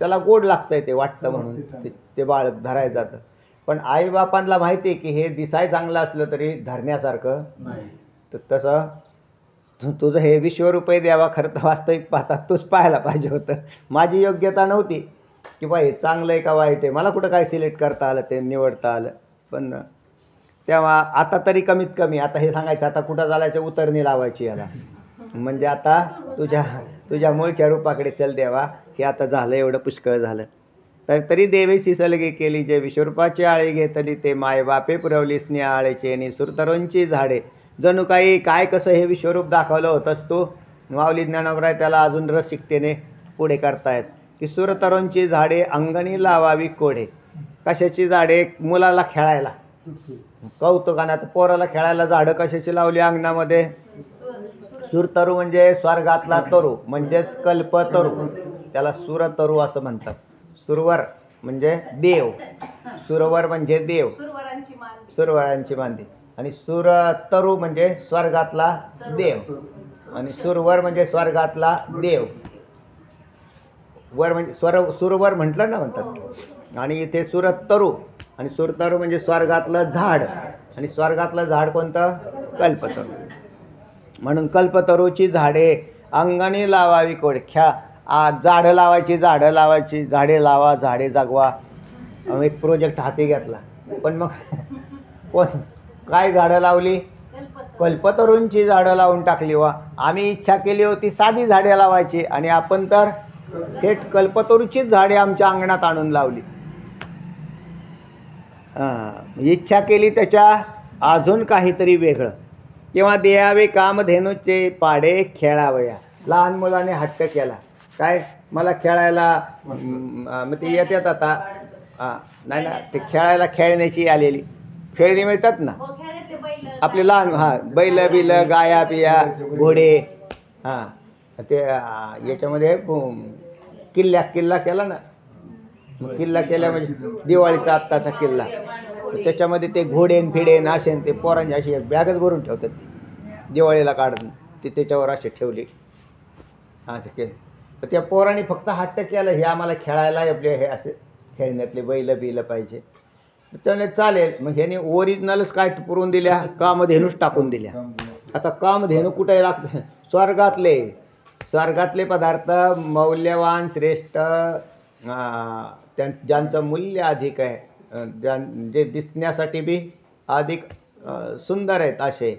त्याला गोड लागतं आहे ते वाटतं म्हणून ते बाळ धरायला जातं. पण आईबापांना माहिती आहे की हे दिसाय चांगलं असलं तरी धरण्यासारखं नाही. तर तसं तुझं हे विश्वरूपे द्यावा, खरं तर वास्तविक पाहता तूच पाहायला पाहिजे होतं. माझी योग्यता नव्हती की बा हे चांगलं आहे का वाईट आहे, मला कुठं काय सिलेक्ट करता आलं, ते निवडता आलं. पण तेव्हा आता तरी कमीत कमी आता हे सांगायचं आता कुठं चालायचं, उतरणी लावायची याला, म्हणजे आता तुझ्या मूळच्या रूपाकडे चल देवा, हे आता झालं, एवढं पुष्कळ झालं. तर तरी देवेशी सलगी केली, जे विश्वरूपाची आळी घेतली ते मायबापे पुरवली स्नेह आळेचे आणि सुरतरूंची झाडे. जणू काही काय कसं हे विश्वरूप दाखवलं होतंच. तो माऊली ज्ञानोबराय त्याला अजून रसिकतेने पुढे करतायत की सुरतरूंची झाडे अंगणी लावावी कोढे. कशाची झाडे, मुलाला खेळायला, कौतुकानं पोराला खेळायला झाडं कशाची लावली अंगणामध्ये, सुरतरू म्हणजे स्वर्गातला तरू म्हणजेच कल्पतरू, त्याला सुरतरू असं म्हणतात. सुरवर म्हणजे देव, सुरवर म्हणजे देव, सुरवरांची मांदी, आणि सुरतरू म्हणजे स्वर्गातला देव, आणि सुरवर म्हणजे स्वर्गातला देव. वर म्हणजे सुरवर म्हटलं ना म्हणतात, आणि इथे सुरतरू, आणि सुरतरू म्हणजे स्वर्गातलं झाड, आणि स्वर्गातलं झाड कोणतं, कल्पतरू. म्हणून कल्पतरूची झाडे अंगणी लावावी कोडे. झाडं लावायची, झाडे लावा, झाडे जगवा. एक प्रोजेक्ट हाती घेतला, पण मग कोण काय झाडं लावली, कल्पतरूंची झाडं लावून टाकली वा. आम्ही इच्छा केली होती साधी झाडे लावायची आणि आपण तर थेट कल्पतरूचीच झाडे आमच्या अंगणात आणून लावली. इच्छा केली त्याच्या अजून काहीतरी वेगळं. किंवा द्यावे कामधेनूचे पाडे खेळावया. लहान मुलाने हट्ट केला काय मला खेळायला मग ते येतात आता नाही ना ते खेळायला खेळण्याची आलेली खेळणी मिळतात ना आपले लहान बैल बिल गाया पिया घोडे ते याच्यामध्ये किल्ला केला ना. मग किल्ला केला म्हणजे दिवाळीचा आत्ताचा किल्ला. त्याच्यामध्ये ते घोडेन फिडेन असेन ते पोरांची अशी बॅगच भरून ठेवतात ती दिवाळीला काढून ते त्याच्यावर असे ठेवले असं केलं. तर त्या पोरांनी फक्त हट्ट केलं हे आम्हाला खेळायला आपले हे असे खेळण्यातले बैल बिलं पाहिजे. त्याने चालेल मग ह्याने ओरिजिनलच काय पुरवून दिल्या कामधेनूच टाकून दिल्या. आता कामधेनू कुठे लागतं स्वर्गातले पदार्थ मौल्यवान श्रेष्ठ ज्यांचं मूल्य अधिक आहे जे दिसण्यासाठी बी अधिक सुंदर आहेत असे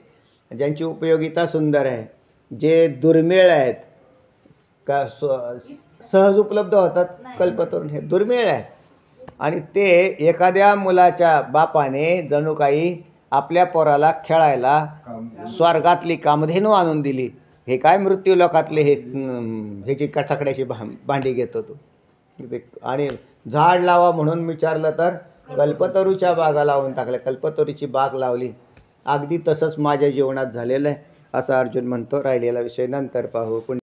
ज्यांची उपयोगिता सुंदर आहे जे दुर्मिळ आहेत का सहज उपलब्ध होतात कल्पतरून हे दुर्मिळ आहे. आणि ते एखाद्या मुलाच्या बापाने जणू काही आपल्या पोराला खेळायला स्वर्गातली कामधेनू आणून दिली. हे काय मृत्यू लोकातले ह्याची कचाकड्याची भांडी घेत होतो. आणि झाड लावा म्हणून विचारलं तर कल्पतरूच्या बागा लावून टाकल्या. कल्पतरूची बाग लावली. अगदी तसंच माझ्या जीवनात झालेलं आहे असं अर्जुन म्हणतो. राहिलेला विषय नंतर पाहू.